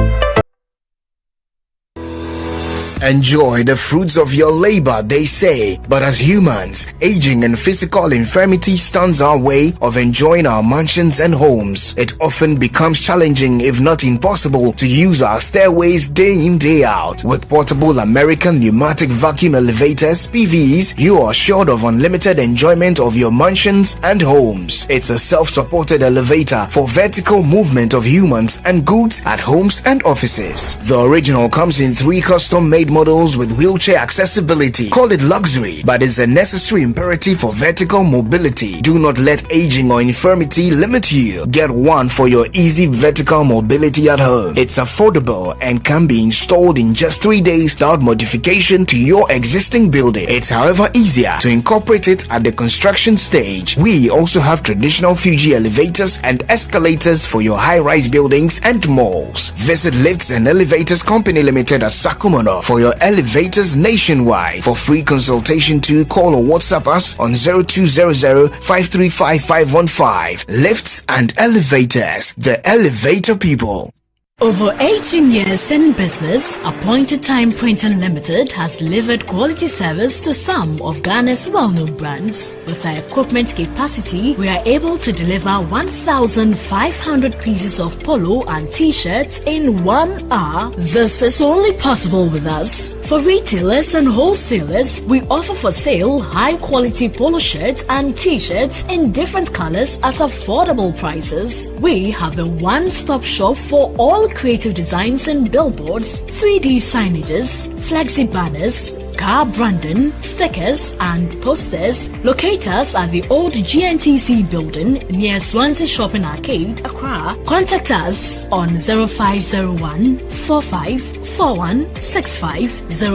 enjoy the fruits of your labor, they say. But as humans, aging and physical infirmity stands our way of enjoying our mansions and homes. It often becomes challenging, if not impossible, to use our stairways day in, day out. With portable American pneumatic vacuum elevators, PVs, you are assured of unlimited enjoyment of your mansions and homes. It's a self-supported elevator for vertical movement of humans and goods at homes and offices. The original comes in 3 custom-made models with wheelchair accessibility. Call it luxury, but it's a necessary imperative for vertical mobility. Do not let aging or infirmity limit you. Get one for your easy vertical mobility at home. It's affordable and can be installed in just 3 days without modification to your existing building. It's however easier to incorporate it at the construction stage. We also have traditional Fuji elevators and escalators for your high-rise buildings and malls. Visit Lifts and Elevators Company Limited at Sakumono for your elevators nationwide. For free consultation to call or WhatsApp us on 0200-535-515. Lifts and Elevators, the elevator people. Over 18 years in business, Appointed Time Printing Limited has delivered quality service to some of Ghana's well-known brands. With our equipment capacity, we are able to deliver 1,500 pieces of polo and t-shirts in 1 hour. This is only possible with us. For retailers and wholesalers, we offer for sale high-quality polo shirts and t-shirts in different colors at affordable prices. We have a one-stop shop for all creative designs and billboards, 3D signages, flexi banners, car branding, stickers and posters. Locate us at the old GNTC building near Swansea Shopping Arcade, Accra. Contact us on 0501 454165,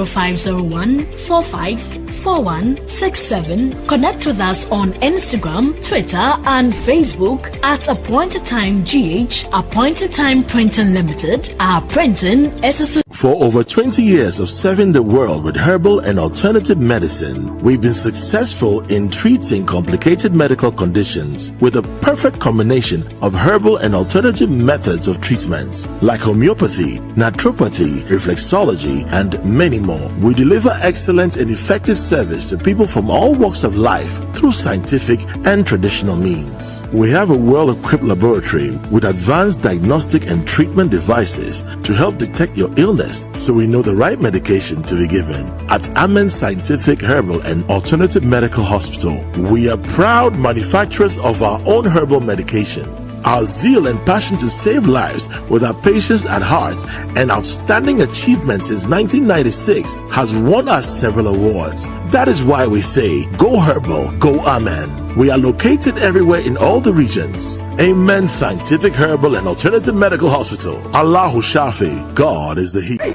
0501 454167. Connect with us on Instagram, Twitter and Facebook at Appointed Time GH. Appointed Time Printing Limited. Our printing is a... For over 20 years of serving the world with herbal and alternative medicine, we've been successful in treating complicated medical conditions with a perfect combination of herbal and alternative methods of treatments like homeopathy, naturopathy, reflexology, and many more. We deliver excellent and effective service to people from all walks of life through scientific and traditional means. We have a well-equipped laboratory with advanced diagnostic and treatment devices to help detect your illness, so we know the right medication to be given. At Amen Scientific Herbal and Alternative Medical Hospital, we are proud manufacturers of our own herbal medication. Our zeal and passion to save lives with our patients at heart and outstanding achievements since 1996 has won us several awards. That is why we say, go herbal, go Amen. We are located everywhere in all the regions. Amen Scientific Herbal and Alternative Medical Hospital. Allahu Shafi, God is the healer. Hey,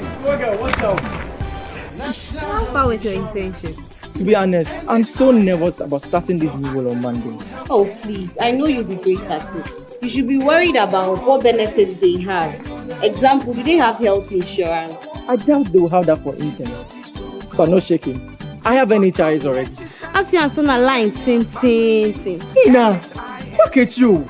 what's up? How far with your intention? To be honest, I'm so nervous about starting this new role on Monday. Oh, please. I know you'll be great at it. You should be worried about what benefits they have. Example, do they have health insurance? I doubt they will have that for internet. But no shaking. I have NHIS already. After you're on a line, ting. Ina, look at you.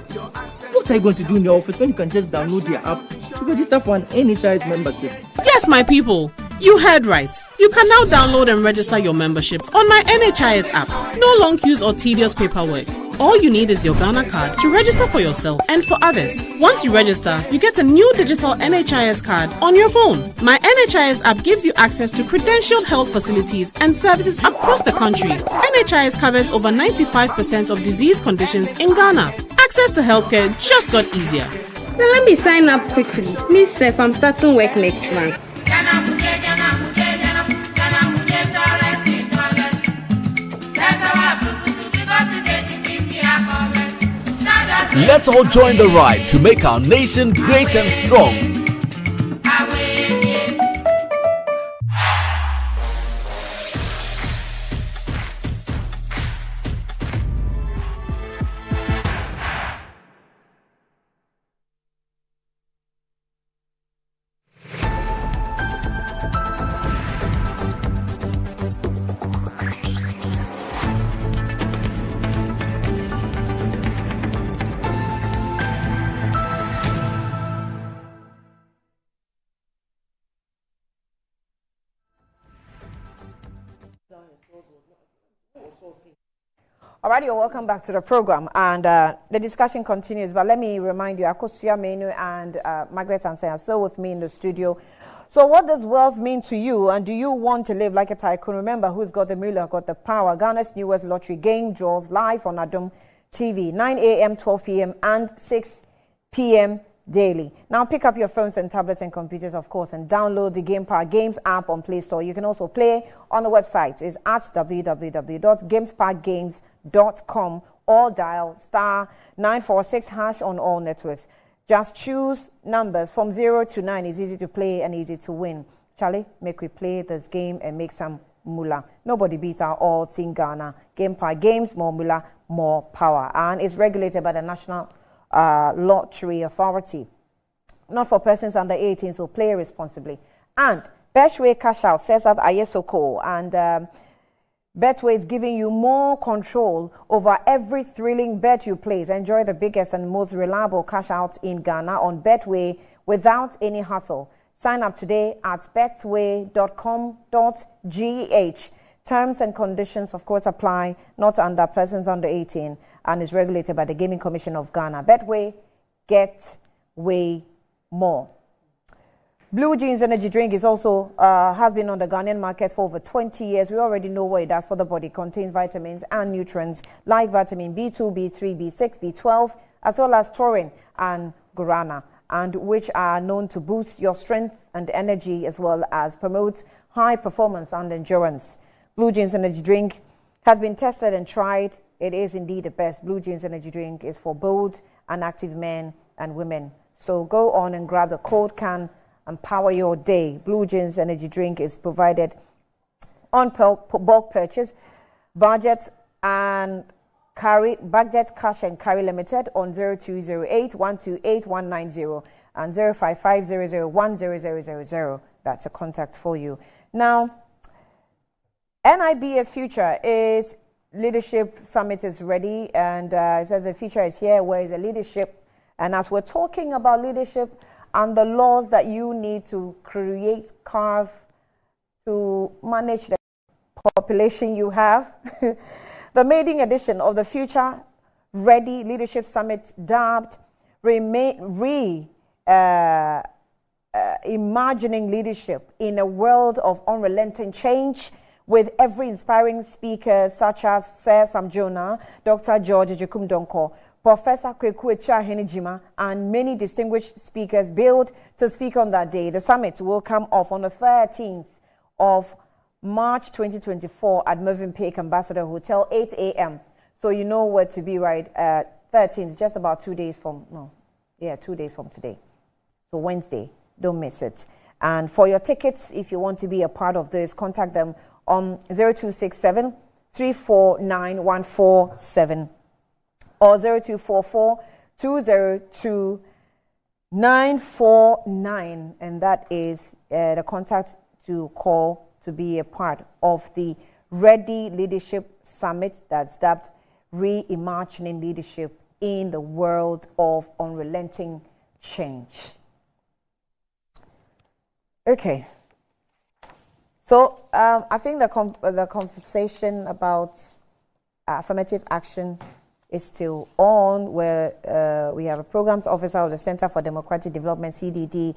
What are you going to do in the office when you can just download the app to register for an NHIS membership? Yes, my people. You heard right. You can now download and register your membership on my NHIS app. No long queues or tedious paperwork. All you need is your Ghana card to register for yourself and for others. Once you register, you get a new digital NHIS card on your phone. My NHIS app gives you access to credentialed health facilities and services across the country. NHIS covers over 95% of disease conditions in Ghana. Access to healthcare just got easier. Now let me sign up quickly. Me, Seth, I'm starting work next month. Let's all join the ride to make our nation great and strong. All right, you're welcome back to the program, and the discussion continues. But let me remind you, Akosua Menu and Margaret Ansay are still with me in the studio. So, what does wealth mean to you, and do you want to live like a tycoon? Remember, who's got the million, got the power. Ghana's newest lottery game draws live on Adom TV, 9 a.m., 12 p.m., and 6 p.m. daily. Now, pick up your phones and tablets and computers, of course, and download the Game Park Games app on Play Store. You can also play on the website. It's at www.gamesparkgames.com or dial *946# on all networks. Just choose numbers from 0 to 9. It's easy to play and easy to win. Charlie, make we play this game and make some moolah. Nobody beats our odds in Ghana. Game Park Games, more moolah, more power. And it's regulated by the National Lottery Authority. Not for persons under 18, so play responsibly. And Betway Cash Out says that Ayesoko, and Betway is giving you more control over every thrilling bet you place. Enjoy the biggest and most reliable cash out in Ghana on Betway without any hassle. Sign up today at betway.com.gh. Terms and conditions, of course, apply, not under persons under 18, and is regulated by the Gaming Commission of Ghana. Betway, get way more. Blue Jeans energy drink is also has been on the Ghanaian market for over 20 years. We already know what it does for the body. It contains vitamins and nutrients like vitamin B2, B3, B6, B12, as well as taurine and guarana, and which are known to boost your strength and energy, as well as promote high performance and endurance. Blue Jeans energy drink has been tested and tried. It is indeed the best. Blue Jeans energy drink is for bold and active men and women. So go on and grab the cold can and power your day. Blue Jeans energy drink is provided on bulk purchase, budget cash and carry limited on 0208 128 190 and 055 001 That's a contact for you. Now, NIB's future is leadership summit is ready, and it says the future is here. Where is the leadership? And as we're talking about leadership and the laws that you need to create, carve, to manage the population you have, the maiden edition of the Future Ready Leadership Summit, dubbed Imagining Leadership in a World of Unrelenting Change, with every inspiring speaker such as Sir Sam Jonah, Dr. George Ejekum-Donko, Professor Kweku Echiahenijima, and many distinguished speakers billed to speak on that day. The summit will come off on the 13th of March 2024 at Movenpick Ambassador Hotel, 8 a.m. So you know where to be, right? 13th, just about 2 days from, 2 days from today. So Wednesday, don't miss it. And for your tickets, if you want to be a part of this, contact them on 0267 349 147 or 0244 202 949, and that is the contact to call to be a part of the Ready Leadership Summit that's dubbed Reimagining Leadership in the World of Unrelenting Change. Okay. So I think the conversation about affirmative action is still on, where we have a programs officer of the Center for Democratic Development, CDD,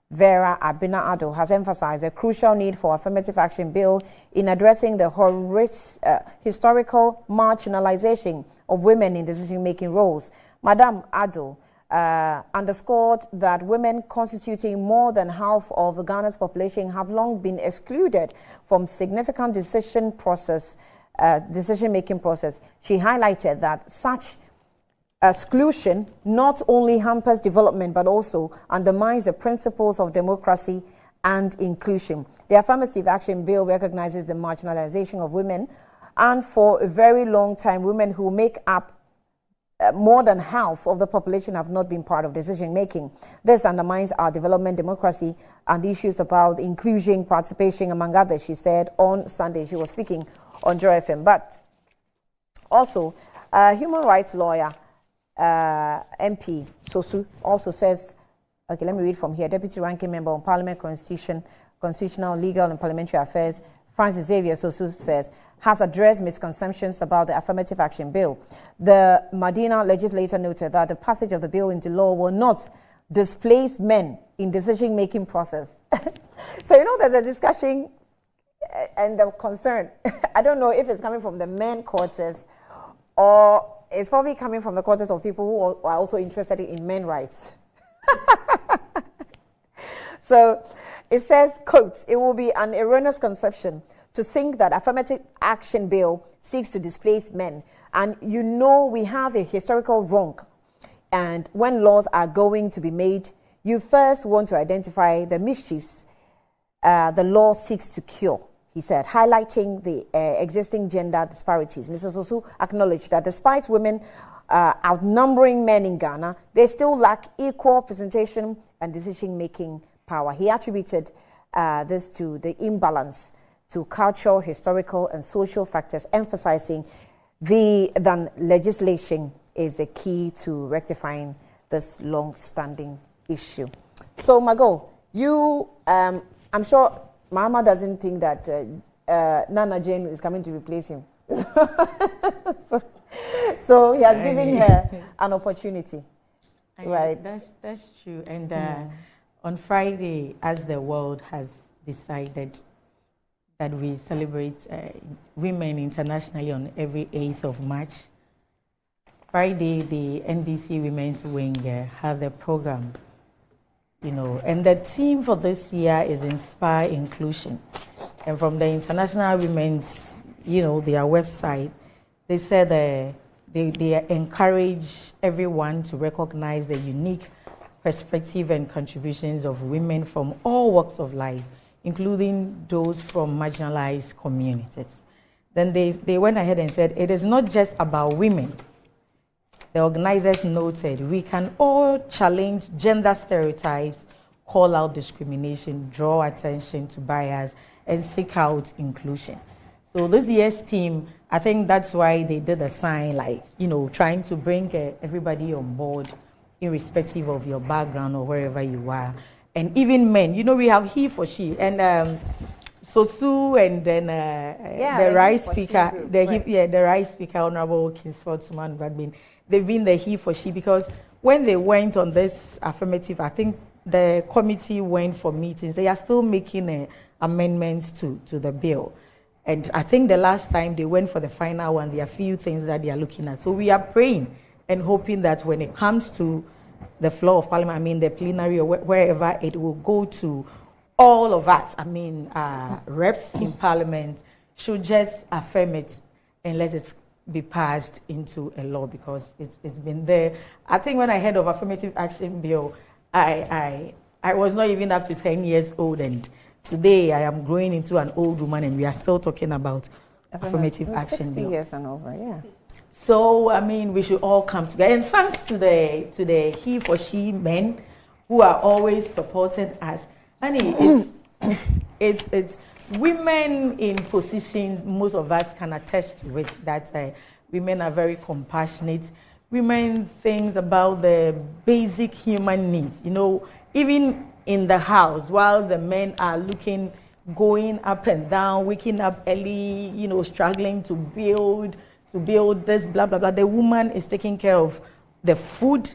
Vera Abina-Addo, has emphasized a crucial need for affirmative action bill in addressing the historical marginalization of women in decision-making roles. Madam Addo underscored that women, constituting more than half of Ghana's population, have long been excluded from significant decision-making process. She highlighted that such exclusion not only hampers development but also undermines the principles of democracy and inclusion. The Affirmative Action Bill recognizes the marginalization of women, and for a very long time, women who make up more than half of the population have not been part of decision making. This undermines our development, democracy, and issues about inclusion, participation, among others, she said on Sunday. She was speaking on Joy FM. But also, human rights lawyer, MP Sosu, also says, okay, let me read from here. Deputy Ranking Member on Parliament, Constitutional, Legal and Parliamentary Affairs, Francis Xavier Sosu, says, has addressed misconceptions about the Affirmative Action Bill. The Medina legislator noted that the passage of the bill into law will not displace men in decision-making process. So, there's a discussion and the concern. I don't know if it's coming from the men quarters or it's probably coming from the quarters of people who are also interested in men rights. So it says, quote, "It will be an erroneous conception to think that Affirmative Action Bill seeks to displace men. And we have a historical wrong. And when laws are going to be made, you first want to identify the mischiefs the law seeks to cure," he said, highlighting the existing gender disparities. Mr. Sosu acknowledged that despite women outnumbering men in Ghana, they still lack equal representation and decision-making power. He attributed this to the imbalance to cultural, historical, and social factors, emphasizing that legislation is the key to rectifying this long-standing issue. So, Margot, I'm sure Mama doesn't think that Nana Jane is coming to replace him. So he has given her an opportunity. Right. That's true. And on Friday, as the world has decided that we celebrate women internationally on every 8th of March, Friday, the NDC Women's Wing had a program, and the theme for this year is Inspire Inclusion. And from the International Women's, their website, they said they encourage everyone to recognize the unique perspective and contributions of women from all walks of life, including those from marginalized communities. Then they went ahead and said, it is not just about women. The organizers noted, we can all challenge gender stereotypes, call out discrimination, draw attention to bias, and seek out inclusion. So this year's team, I think that's why they did a sign trying to bring everybody on board, irrespective of your background or wherever you are. And even men, we have he for she. And Sosu and then the rice speaker, the rice speaker, Honorable Kingsford Suman Bradbin, they've been the he for she, because when they went on this affirmative, I think the committee went for meetings. They are still making amendments to the bill. And I think the last time they went for the final one, there are a few things that they are looking at. So we are praying and hoping that when it comes to the floor of Parliament, the plenary or wherever, it will go to all of us. Reps in Parliament should just affirm it and let it be passed into a law, because it's been there. I think when I heard of Affirmative Action Bill, I was not even up to 10 years old, and today I am growing into an old woman, and we are still talking about Affirmative Action 60 Bill. years and over, yeah. So, we should all come together. And thanks to the he for she men who are always supporting us. And it's women in position, most of us can attest to it, that women are very compassionate. Women think about the basic human needs. Even in the house, whilst the men are going up and down, waking up early, struggling to build this, blah, blah, blah. The woman is taking care of the food,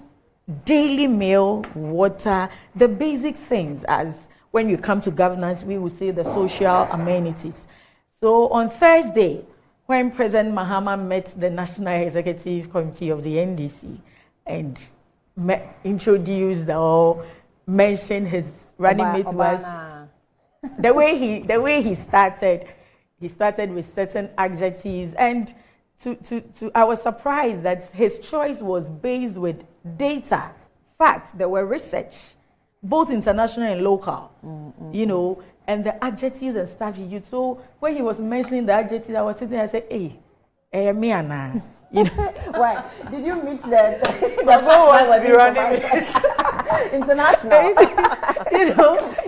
daily meal, water, the basic things. As when you come to governance, we will say the social amenities. So on Thursday, when President Mahama met the National Executive Committee of the NDC and introduced or mentioned his running mate was the way he started with certain adjectives, and I was surprised that his choice was based with data, facts. There were research, both international and local, and the adjectives and stuff he used. So when he was mentioning the adjectives, I was sitting there and I said, me and I. Why? Did you meet the goal was to be running international?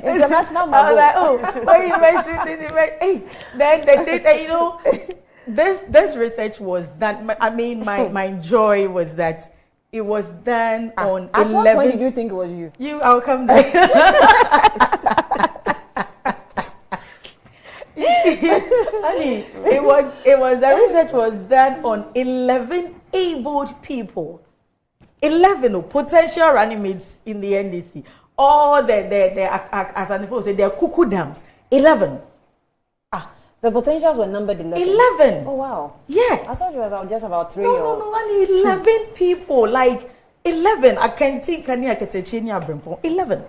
International. I was like, when you mentioned this, then the data, this research was done. My joy was that it was done on 11. At what point did you think it was you? I'll come there. Honey, the research was done on 11 able people. 11 potential running mates in the NDC. All as an info say, they're cuckoo dams. 11. The potentials were numbered 11. 11. Oh, wow. Yes. I thought you were just about 3 No, only 11 people. Like 11. I can think, 11.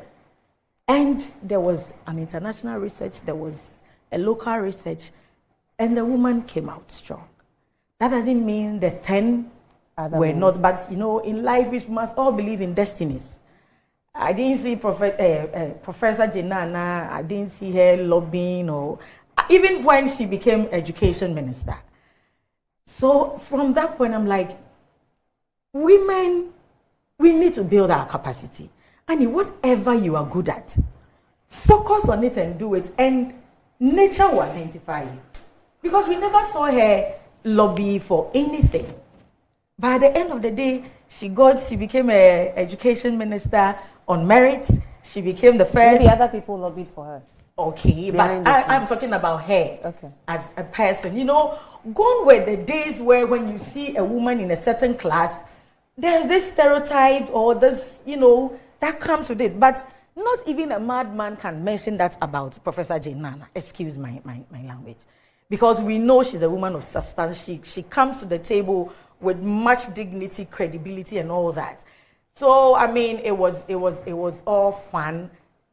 And there was an international research, there was a local research, and the woman came out strong. That doesn't mean the 10 were not, but in life we must all believe in destinies. I didn't see Professor Jenana, I didn't see her lobbying, or even when she became education minister. So from that point, I'm like, women, we need to build our capacity. And whatever you are good at, focus on it and do it, and nature will identify you. Because we never saw her lobby for anything. By the end of the day, she became an education minister on merit. She became the first. Maybe other people lobbied for her. Okay, but I'm talking about her as a person. Gone were the days where when you see a woman in a certain class, there's this stereotype or this, that comes with it. But not even a madman can mention that about Professor Jane Nana. Excuse my language. Because we know she's a woman of substance. She comes to the table with much dignity, credibility, and all that. So, I mean, it was all fun.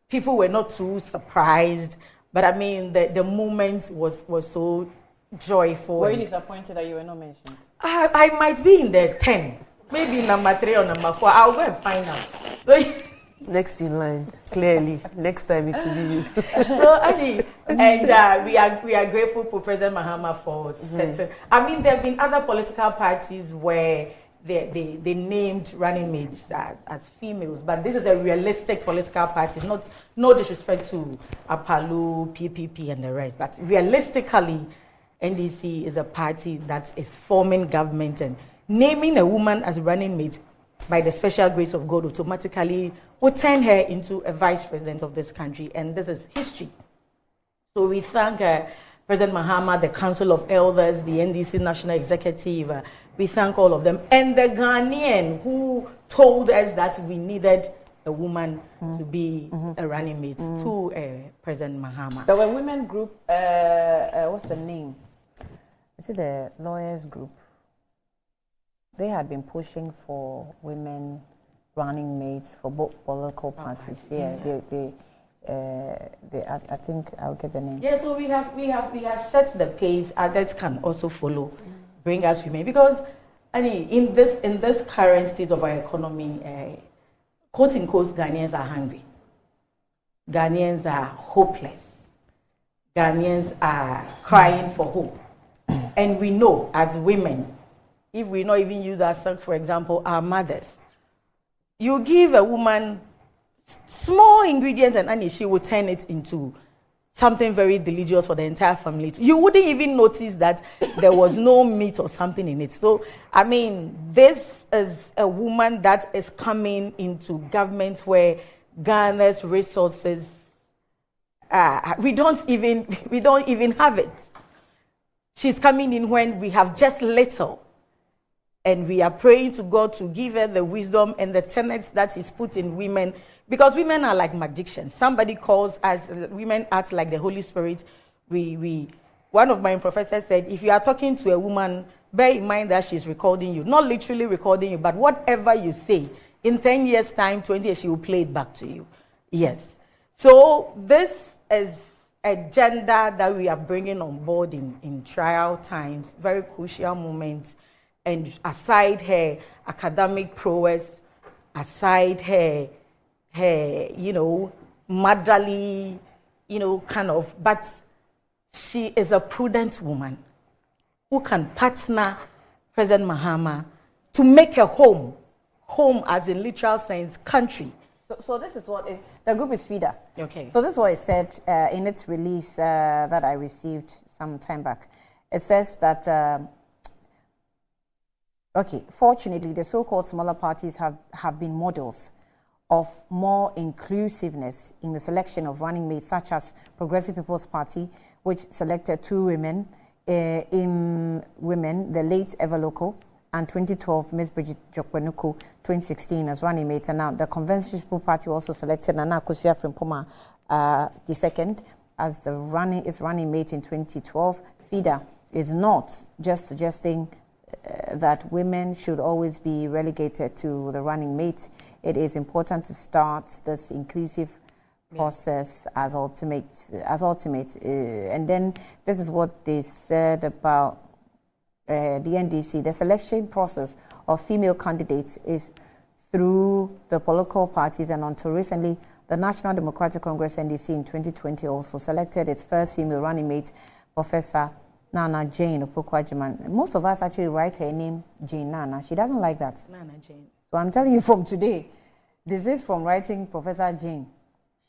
People were not too surprised. But, I mean, the moment was so joyful. Were you disappointed that you were not mentioned? I might be in the 10. Maybe number 3 or number 4. I'll go and find out. So, next in line, clearly. Next time it will be you. So, Annie, and we are grateful for President Mahama for certain. I mean, there have been other political parties where they named running mates as females, but this is a realistic political party. No disrespect to APALU, PPP, and the rest, but realistically, NDC is a party that is forming government, and naming a woman as running mate by the special grace of God automatically would turn her into a vice president of this country, and this is history. So we thank President Mahama, the Council of Elders, the NDC National Executive. We thank all of them, and the Ghanaian who told us that we needed a woman to be a running mate to President Mahama. There were a women group. What's the name? Is it the lawyers group? They had been pushing for women running mates for both political parties. Yeah, I think I'll get the name. Yeah, so we have set the pace. Others can also follow, bring us women, because in this current state of our economy, quote unquote, Ghanaians are hungry. Ghanaians are hopeless. Ghanaians are crying for hope, and we know as women, if we not even use ourselves, for example, our mothers, you give a woman small ingredients and she will turn it into something very delicious for the entire family. You wouldn't even notice that there was no meat or something in it. So, I mean, this is a woman that is coming into government where Ghana's resources, we don't even have it. She's coming in when we have just little. And we are praying to God to give her the wisdom and the tenets that is put in women, because women are like magicians. Somebody calls us, women act like the Holy Spirit. One of my professors said, if you are talking to a woman, bear in mind that she's recording you. Not literally recording you, but whatever you say, in 10 years' time, 20 years, she will play it back to you. Yes. So this is a gender that we are bringing on board in trial times, very crucial moments. And aside her academic prowess, aside her motherly, kind of, but she is a prudent woman who can partner President Mahama to make a home as in literal sense, country. So this is what the group is FIDA. Okay. So this is what it said in its release that I received some time back. It says that. Fortunately, the so-called smaller parties have been models of more inclusiveness in the selection of running mates, such as Progressive People's Party, which selected 2 women. In women, the late Eva Loco, and 2012, Miss Bridget Jokwenuku, 2016 as running mate. And now the Convention People Party also selected Nana Akosua Frimpoma the second as its running mate in 2012. FIDA is not just suggesting that women should always be relegated to the running mate. It is important to start this inclusive process as ultimate. And then this is what they said about the NDC. The selection process of female candidates is through the political parties, and until recently, the National Democratic Congress NDC in 2020 also selected its first female running mate, Professor Nana Jane Opoku-Agyeman. Most of us actually write her name Jane Nana. She doesn't like that. Nana Jane. So I'm telling you from today, this is from writing Professor Jane.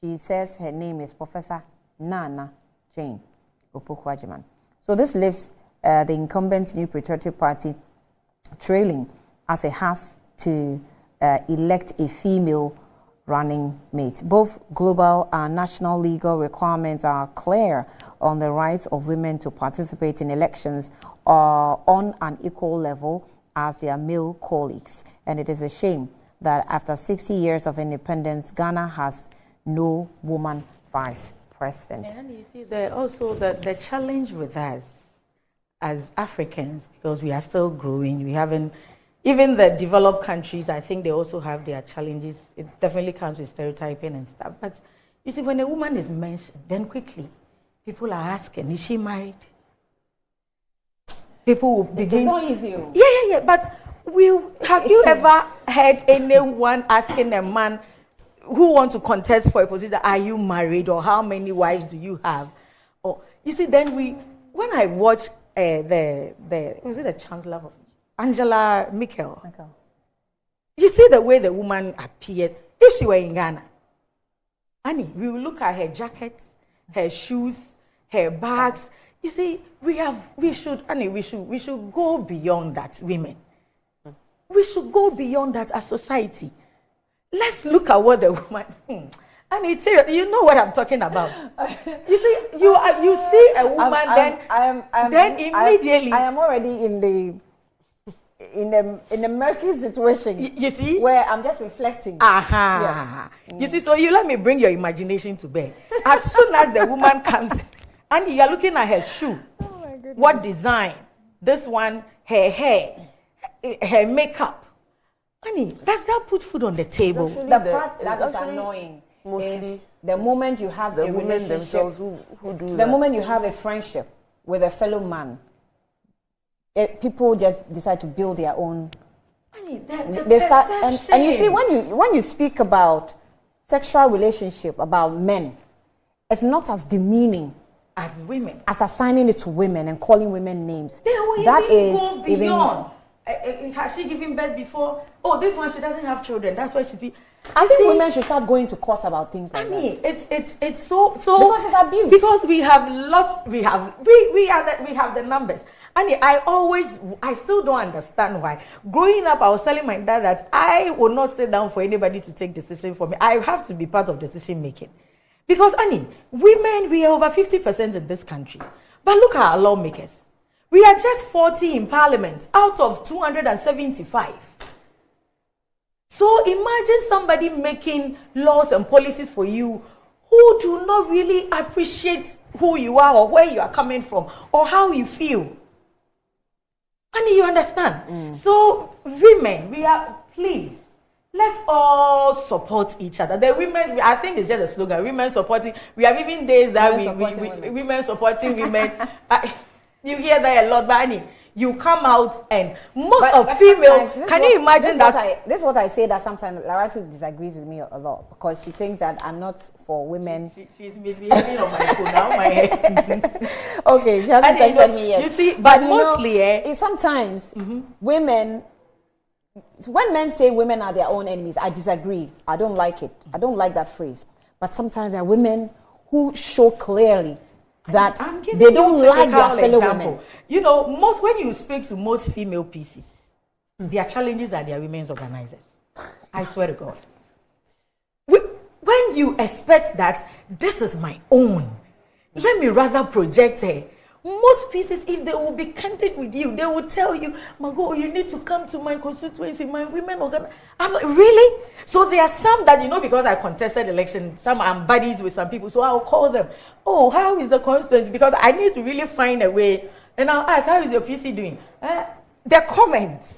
She says her name is Professor Nana Jane Opoku-Agyeman. So this leaves the incumbent New Patriotic Party trailing, as it has to elect a female running mate. Both global and national legal requirements are clear on the rights of women to participate in elections on an equal level as their male colleagues. And it is a shame that after 60 years of independence, Ghana has no woman vice president. And you see also the challenge with us as Africans, because we are still growing, we haven't, even the developed countries, I think they also have their challenges. It definitely comes with stereotyping and stuff. But you see, when a woman is mentioned, then quickly, people are asking, is she married? People will begin. It's not easy. Yeah. But have you ever heard anyone asking a man who wants to contest for a position, are you married, or how many wives do you have? Or you see, then when I watch was it the Chancellor of Angela Merkel? You see the way the woman appeared. If she were in Ghana, Annie, we will look at her jackets, her shoes, her bags. You see, we should go beyond that, women. We should go beyond that as society. Let's look at what the woman. And it's serious. You know what I'm talking about. You see, you see a woman, then immediately. I am already in the murky situation. You see, where I'm just reflecting. Yes. You see, so you let me bring your imagination to bear. As soon as the woman comes, and you are looking at her shoe, what design? This one, her hair, her makeup. Honey, does that put food on the table? The part that is annoying is the moment you have a relationship, themselves who do the moment you have a friendship with a fellow man, people just decide to build their own. They start, and you see, when you speak about sexual relationship, about men, it's not as demeaning as women, as assigning it to women and calling women names. That is go beyond. Has she given birth before? Oh, this one, she doesn't have children. That's why she be. I think women should start going to court about things like that. It's so because it's abuse. Because we have lots. We have the numbers. And I still don't understand why. Growing up, I was telling my dad that I would not sit down for anybody to take decision for me. I have to be part of decision making. Because, Annie, women, we are over 50% in this country. But look at our lawmakers. We are just 40 in parliament out of 275. So imagine somebody making laws and policies for you who do not really appreciate who you are or where you are coming from or how you feel. And you understand? So women, please, let's all support each other. The women, I think it's just a slogan, women supporting. We have even days that women supporting women. You hear that a lot, but Annie, you come out and most female. Can you imagine that? This is what I say that sometimes Laratu disagrees with me a lot because she thinks that I'm not for women. She's misbehaving on my phone now, my head. Okay, she hasn't texted me yet. You see, but mostly, sometimes women. When men say women are their own enemies, I disagree. I don't like it. I don't like that phrase. But sometimes there are women who show clearly that they don't like their fellow women. You know, when you speak to most female PCs, their challenges are their women's organizers. I swear to God. When you expect that this is my own, Let me rather project her. Most pieces, if they will be candid with you, they will tell you, Margot, you need to come to my constituency, my women organization. I'm like, really? So there are some that, because I contested election, some I'm buddies with some people, so I'll call them. Oh, how is the constituency? Because I need to really find a way. And I'll ask, how is your PC doing? Their comments.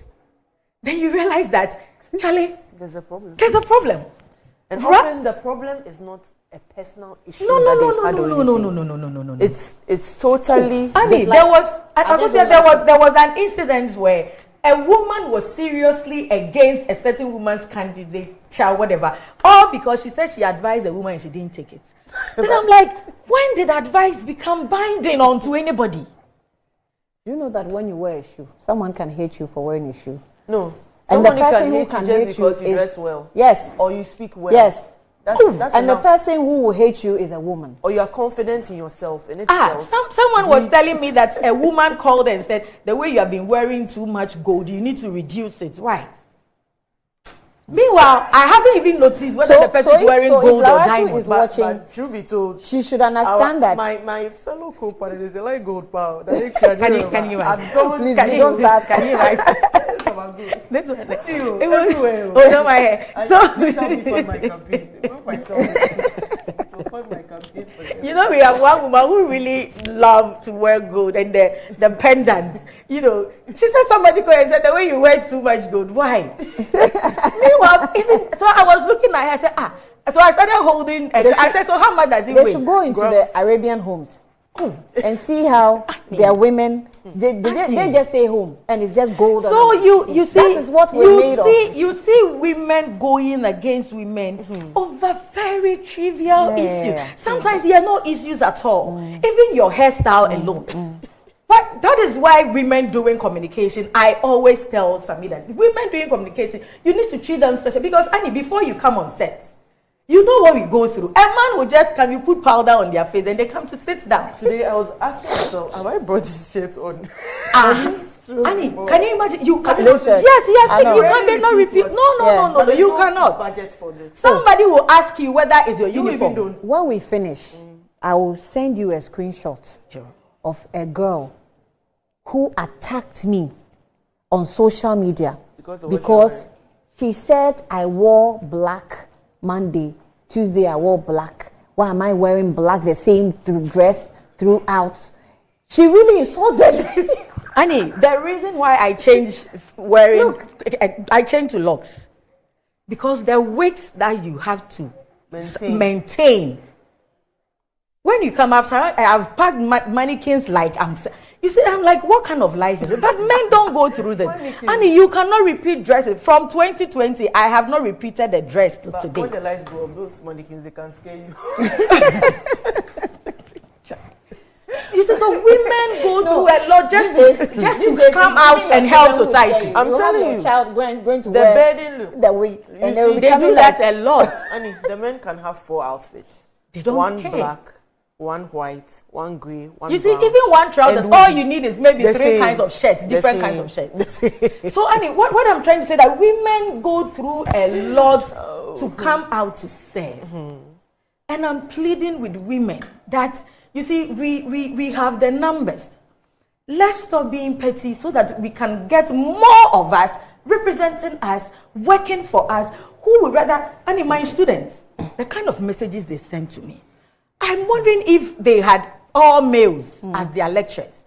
Then you realize that, Charlie, there's a problem. There's a problem. And often the problem is not a personal issue. No. It's totally. I mean, there was an incident where a woman was seriously against a certain woman's candidate, child, whatever, all because she said she advised the woman and she didn't take it. Then I'm like, when did advice become binding onto anybody? You know that when you wear a shoe, someone can hate you for wearing a shoe. No. And the person who can hate you because you dress well. Yes. Or you speak well. Yes. That's and enough. the person who will hate you is a woman. Or you are confident in yourself, in itself. Someone was telling me that a woman called and said, the way you have been wearing too much gold, you need to reduce it. Why? Meanwhile, I haven't even noticed whether the person is wearing gold or diamond. But truth be told, she should understand that. My fellow co-partners, they like gold power. Can you write? Don't start. Can you write? That's what you. It was everywhere. Oh, no, my hair. We have one woman who really loved to wear gold and the pendants. She said somebody called and said, the way you wear too much gold, why? Meanwhile, so I was looking at her, I said, so I started holding, I said, so how much does it weigh? They should go into the Arabian homes and see how their women, they just stay home and it's just gold. So you see, that is what we're made of. You see women going against women over very trivial issues. Sometimes there are no issues at all. Even your hairstyle alone. But that is why women doing communication, I always tell Sami that women doing communication, you need to treat them special. Because, Annie, before you come on set, you know what we go through. A man will just come, you put powder on their face, and they come to sit down. Today, I was asking myself, have I brought this shirt on? Annie, can you imagine? You can Listen, yes, you can't not repeat. No, you cannot. Budget for this. Somebody will ask you whether it's your uniform. When we finish, I will send you a screenshot of a girl who attacked me on social media because she said I wore black Monday, Tuesday I wore black. Why am I wearing black, the same dress throughout? She really insulted me. Annie, the reason why I changed I changed to locks because the weight that you have to maintain. When you come after, I've packed mannequins like you see, I'm like, what kind of life is it? But men don't go through this. Annie, you cannot repeat dresses. From 2020, I have not repeated the dress to today. When the lights go up, those mannequins, they can scare you. You see, so women go through a lot just to come out and help society. I'm telling you. Child going to the bedding look. They do that a lot. Annie, the men can have 4 outfits. They don't one care. Black, one white, one grey, one You brown. see, even one trousers, all you need is maybe 3 kinds of shirts, different kinds of shirts. So, Annie, what I'm trying to say that women go through a lot to come out to serve. And I'm pleading with women that, you see, we have the numbers. Let's stop being petty so that we can get more of us representing us, working for us, who would rather, and my students, the kind of messages they send to me, I'm wondering if they had all males as their lecturers.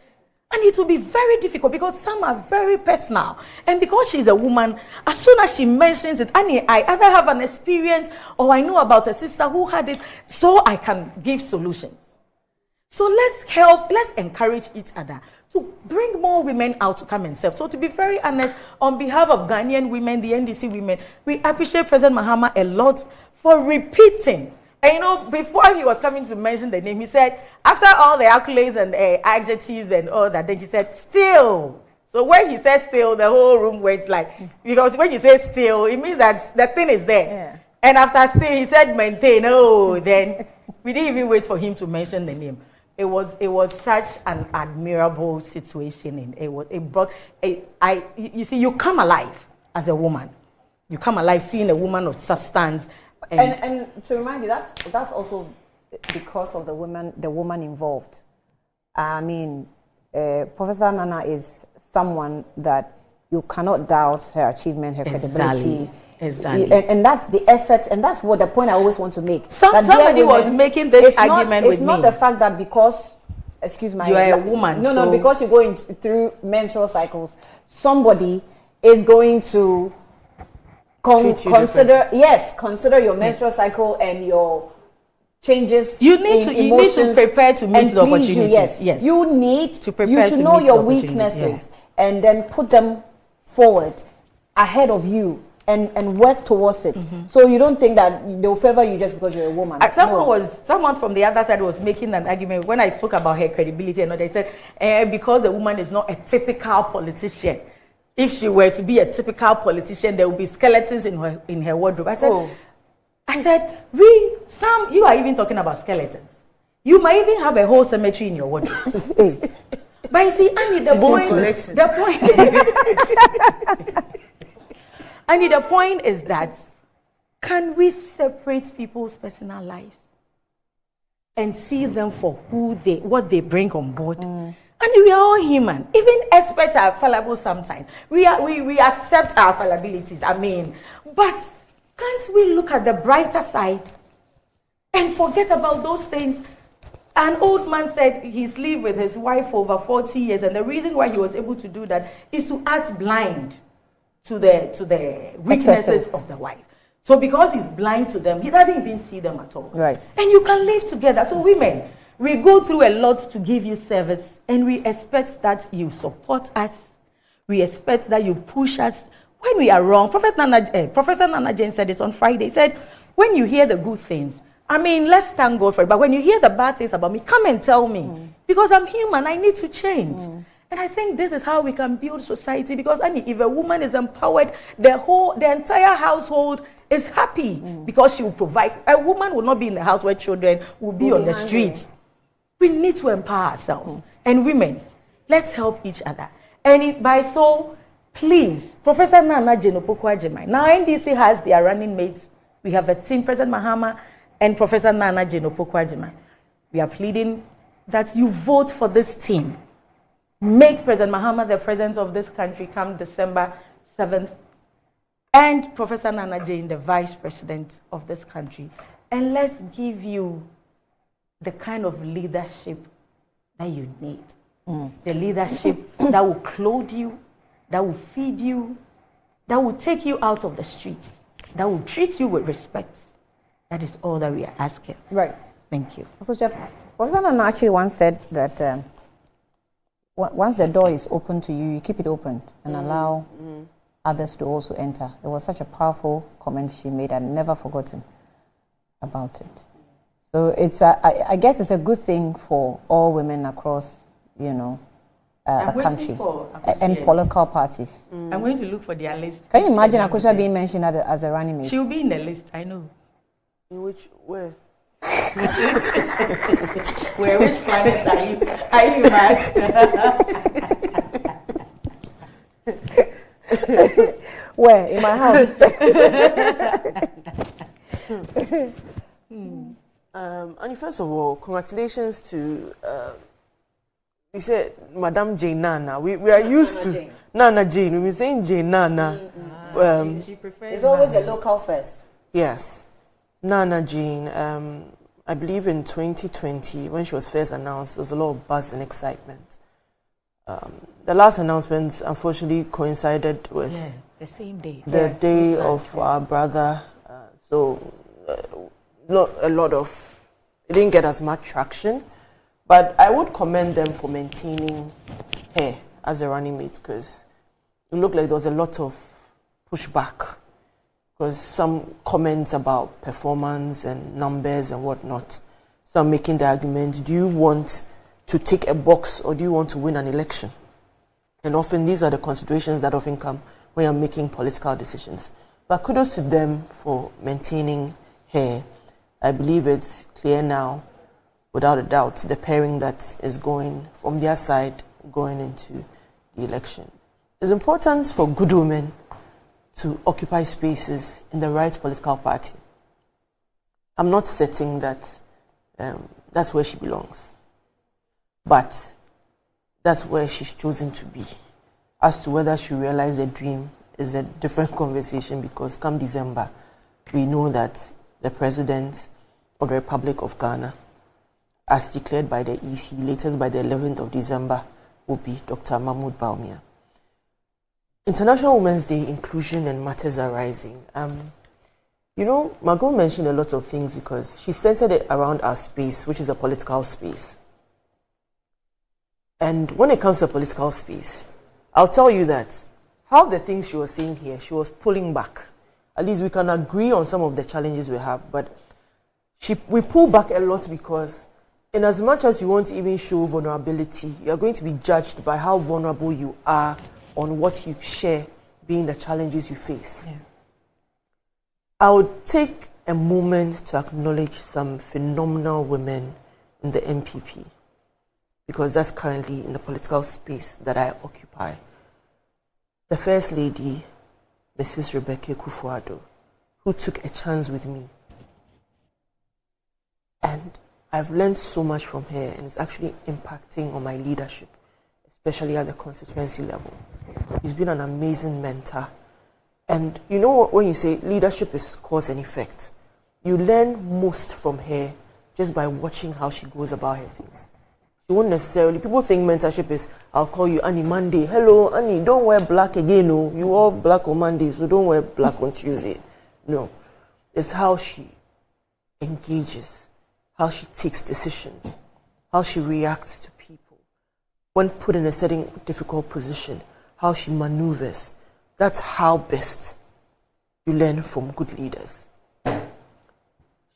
And it will be very difficult because some are very personal. And because she's a woman, as soon as she mentions it, Annie, I either have an experience or I know about a sister who had it, so I can give solutions. So let's encourage each other to bring more women out to come and serve. So to be very honest, on behalf of Ghanaian women, the NDC women, we appreciate President Mahama a lot for repeating. And before he was coming to mention the name, he said, after all the accolades and adjectives and all that, then she said, still. So when he said still, the whole room went because when you say still, it means that the thing is there. Yeah. And after still, he said maintain. Then we didn't even wait for him to mention the name. It was such an admirable situation, and it brought you see, you come alive as a woman. You come alive seeing a woman of substance. And to remind you, that's also because of the woman involved. I mean, Professor Nana is someone that you cannot doubt her achievement, her credibility. Exactly. And that's the effort, and that's what the point I always want to make. Somebody was making this argument with me. It's not the fact that because, excuse me, you are a woman. No, because you're going through menstrual cycles, somebody is going to consider your menstrual cycle and your changes. You need to prepare to meet the opportunities. Yes, you need to prepare. You should know your weaknesses and then put them forward ahead of you and work towards it. So you don't think that they'll favor you just because you're a woman. Someone from the other side was making an argument when I spoke about her credibility, and they said because the woman is not a typical politician. If she were to be a typical politician, there would be skeletons in her wardrobe. I said, you are even talking about skeletons. You might even have a whole cemetery in your wardrobe. But you see, Annie, the point is that can we separate people's personal lives and see them for what they bring on board? And we are all human. Even experts are fallible sometimes. We accept our fallibilities. I mean, but can't we look at the brighter side and forget about those things? An old man said he's lived with his wife for over 40 years, and the reason why he was able to do that is to act blind to the weaknesses of the wife. So because he's blind to them, he doesn't even see them at all. Right. And you can live together. So women, we go through a lot to give you service, and we expect that you support us. We expect that you push us when we are wrong. Professor Nana Jane said it on Friday. He said, when you hear the good things, I mean, let's thank God for it. But when you hear the bad things about me, come and tell me. Because I'm human, I need to change. And I think this is how we can build society. Because I mean, if a woman is empowered, the entire household is happy because she will provide. A woman will not be in the house where children will be on the streets. We need to empower ourselves. And women, let's help each other. And please, Professor Nana Jane Opoku-Agyeman. Now NDC has their running mates. We have a team, President Mahama and Professor Nana Jane Opoku-Agyeman. We are pleading that you vote for this team. Make President Mahama the president of this country come December 7th. And Professor Nana Jane the vice president of this country. And let's give you the kind of leadership that you need. The leadership that will clothe you, that will feed you, that will take you out of the streets, that will treat you with respect. That is all that we are asking. Right. Thank you. Professor Nana actually once said that once the door is open to you, you keep it open and allow others to also enter. It was such a powerful comment she made. I've never forgotten about it. So it's I guess it's a good thing for all women across, the country and political parties. I'm going to look for their list. Can you imagine Akusha being mentioned as a running mate? She'll be in the list, I know. In where? Which planet are you? Are you mad? Where? In my house. And first of all, congratulations to we said Madame Jane Nana. We are used to Jane. Nana Jane. We've been saying Jane Nana. She prefers it's always a local first. Yes. Nana Jane, I believe in 2020, when she was first announced, there was a lot of buzz and excitement. The last announcement, unfortunately, coincided with the same day. The day of our brother. It didn't get as much traction. But I would commend them for maintaining her as a running mate, because it looked like there was a lot of pushback. Because some comments about performance and numbers and whatnot. Some making the argument, do you want to tick a box or do you want to win an election? And often these are the considerations that often come when you're making political decisions. But kudos to them for maintaining her. I believe it's clear now, without a doubt, the pairing that is going from their side going into the election. It's important for good women to occupy spaces in the right political party. I'm not setting that That's where she belongs. But that's where she's chosen to be. As to whether she realized the dream is a different conversation, because come December, we know that the President of the Republic of Ghana, as declared by the EC, latest by the 11th of December, will be Dr. Mahmoud Bawumia. International Women's Day, inclusion and matters arising. Margot mentioned a lot of things because she centered it around our space, which is a political space. And when it comes to a political space, I'll tell you that half the things she was saying here, she was pulling back. At least we can agree on some of the challenges we have, but we pull back a lot because in as much as you want to even show vulnerability, you're going to be judged by how vulnerable you are on what you share being the challenges you face. Yeah. I would take a moment to acknowledge some phenomenal women in the MPP, because that's currently in the political space that I occupy. The First Lady, Mrs. Rebecca Kufuor, who took a chance with me. And I've learned so much from her, and it's actually impacting on my leadership, especially at the constituency level. She's been an amazing mentor. And you know, when you say leadership is cause and effect, you learn most from her just by watching how she goes about her things. She won't necessarily, people think mentorship is, I'll call you Annie Monday. Hello, Annie, don't wear black again. No, you wore black on Monday, so don't wear black on Tuesday. No. It's how she engages, how she takes decisions, how she reacts to people. When put in a certain difficult position, how she maneuvers. That's how best you learn from good leaders.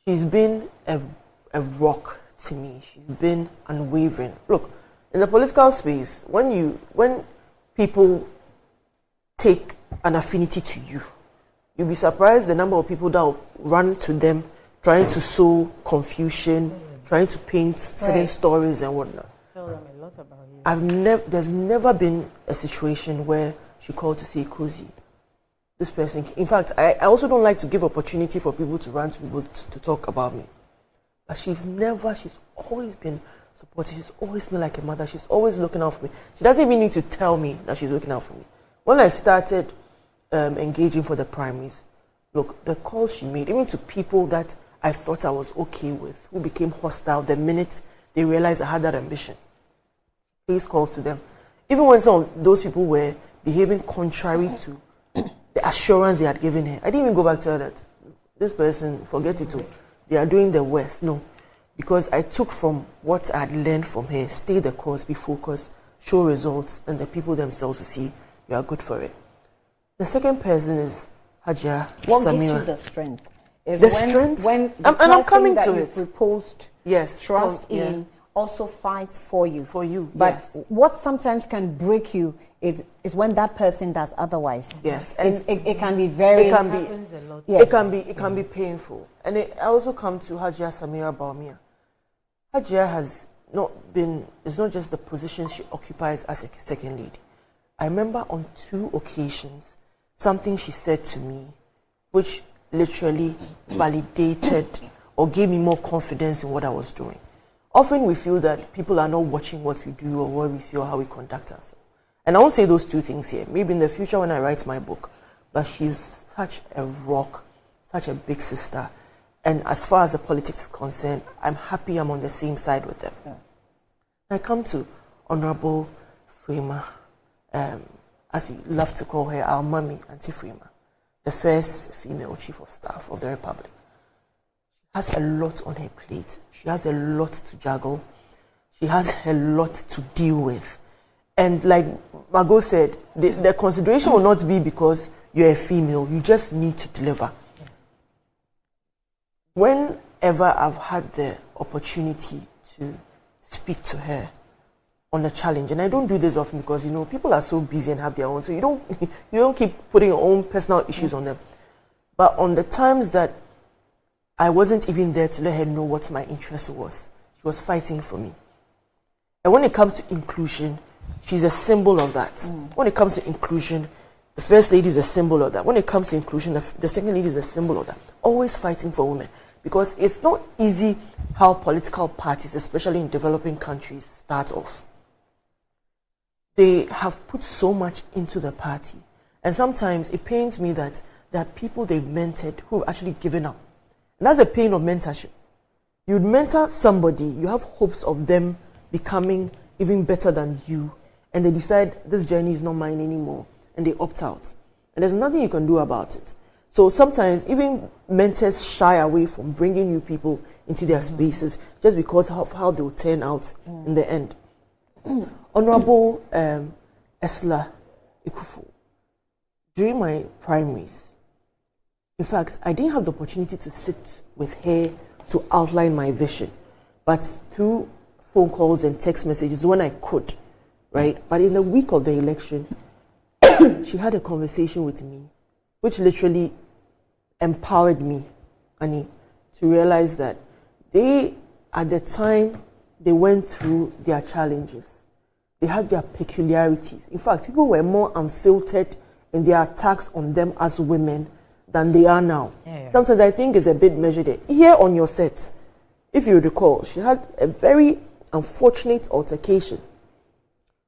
She's been a rock to me. She's been unwavering. Look, in the political space, when people take an affinity to you, you'll be surprised the number of people that will run to them trying to sow confusion, trying to paint certain stories and whatnot. Tell them a lot about you. There's never been a situation where she called to say, Cozy, this person. In fact, I also don't like to give opportunity for people to run to people to talk about me. But she's always been supportive. She's always been like a mother. She's always looking out for me. She doesn't even need to tell me that she's looking out for me. When I started engaging for the primaries, look, the calls she made, even to people that I thought I was okay with, who became hostile the minute they realized I had that ambition. Please calls to them. Even when some of those people were behaving contrary to the assurance they had given her, I didn't even go back to her that this person, forget it all. They are doing the worst. No. Because I took from what I had learned from her, stay the course, be focused, show results, and the people themselves will see you are good for it. The second person is Hajia Samira. What gives you the strength? When I'm coming to it. Reposed, yes, trust in, also fights for you. For you, but yes. What sometimes can break you is when that person does otherwise. Yes, and it can be very. It can be. Happens a lot. Yes. It can be painful, and I also come to Hajia Samira Bawumia. Hajia has not been. It's not just the position she occupies as a second lady. I remember on 2 occasions something she said to me, which literally validated or gave me more confidence in what I was doing. Often we feel that people are not watching what we do or what we see or how we conduct ourselves. And I won't say those 2 things here. Maybe in the future when I write my book. But she's such a rock, such a big sister. And as far as the politics is concerned, I'm happy I'm on the same side with them. Yeah. I come to Honorable Freema, as we love to call her, our mummy, Auntie Freema, the first female chief of staff of the Republic. Has a lot on her plate. She has a lot to juggle. She has a lot to deal with. And like Margot said, the consideration will not be because you're a female. You just need to deliver. Whenever I've had the opportunity to speak to her on a challenge, and I don't do this often because, people are so busy and have their own, so you don't keep putting your own personal issues on them. But on the times that I wasn't even there to let her know what my interest was, she was fighting for me. And when it comes to inclusion, she's a symbol of that. When it comes to inclusion, the first lady is a symbol of that. When it comes to inclusion, the second lady is a symbol of that. Always fighting for women. because it's not easy how political parties, especially in developing countries, start off. They have put so much into the party, and sometimes it pains me that there are people they've mentored who have actually given up. And that's the pain of mentorship. You'd mentor somebody, you have hopes of them becoming even better than you, and they decide this journey is not mine anymore, and they opt out. And there's nothing you can do about it. So sometimes even mentors shy away from bringing new people into their spaces just because of how they'll turn out in the end. Honorable Esla Ikufu, during my primaries, in fact, I didn't have the opportunity to sit with her to outline my vision, but through phone calls and text messages when I could, right? But in the week of the election, she had a conversation with me, which literally empowered me, Annie, to realize that they, at the time they went through their challenges, they had their peculiarities. In fact, people were more unfiltered in their attacks on them as women than they are now. Sometimes I think it's a bit measured. Here on your set, if you recall, she had a very unfortunate altercation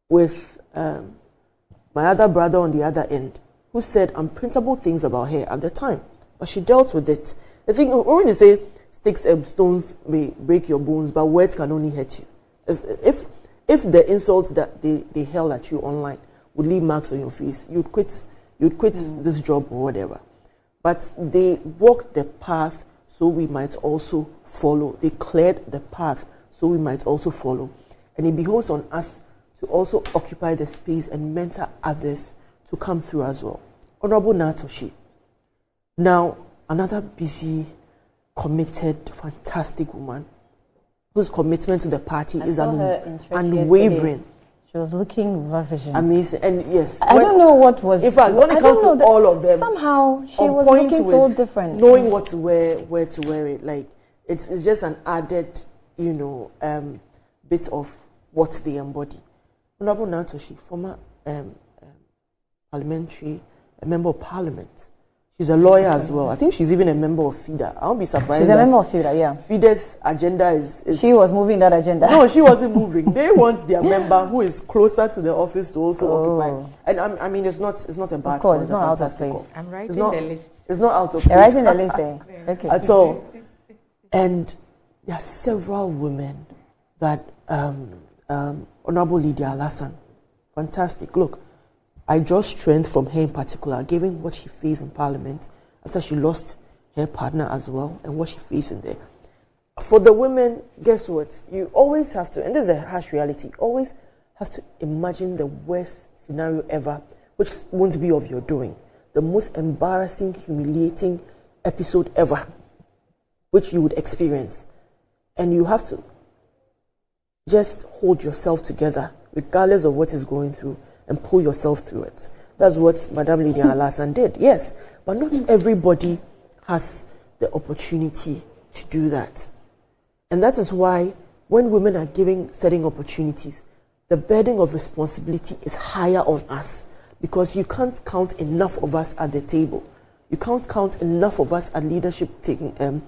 with my other brother on the other end, who said unprintable things about her at the time. But she dealt with it. I think when they say sticks and stones may break your bones, but words can only hurt you. If the insults that they hurl at you online would leave marks on your face, you'd quit this job or whatever. But they walked the path so we might also follow. They cleared the path so we might also follow. And it behoves on us to also occupy the space and mentor others to come through as well. Honorable Natoshi. Now, another busy, committed, fantastic woman whose commitment to the party is unwavering. She was looking ravishing. Amazing. And yes. I don't know what was... In fact, when it comes to all of them... Somehow, she was looking so different. Knowing what to wear, where to wear it. Like, it's just an added, bit of what they embody. Honorable Natoshi, former parliamentary, a member of parliament. She's a lawyer as well. I think she's even a member of FIDA. I won't be surprised. She's a member of FIDA, yeah. FIDA's agenda is... She was moving that agenda. No, she wasn't moving. They want their member who is closer to the office to also occupy. And I mean, it's not a bad. Of course, it's not out of place. I'm writing the list. It's not out of place. You're writing the list there. Okay. At all. And there are several women that Honorable Lydia Alassane, fantastic. Look, I draw strength from her in particular, given what she faced in Parliament after she lost her partner as well, and what she faced in there. For the women, guess what? You always have to, and this is a harsh reality, always have to imagine the worst scenario ever, which won't be of your doing. The most embarrassing, humiliating episode ever, which you would experience. And you have to just hold yourself together, regardless of what is going through, and pull yourself through it. That's what Madame Lydia Alassane did, yes. But not everybody has the opportunity to do that. And that is why when women are given certain opportunities, the burden of responsibility is higher on us, because you can't count enough of us at the table. You can't count enough of us at leadership and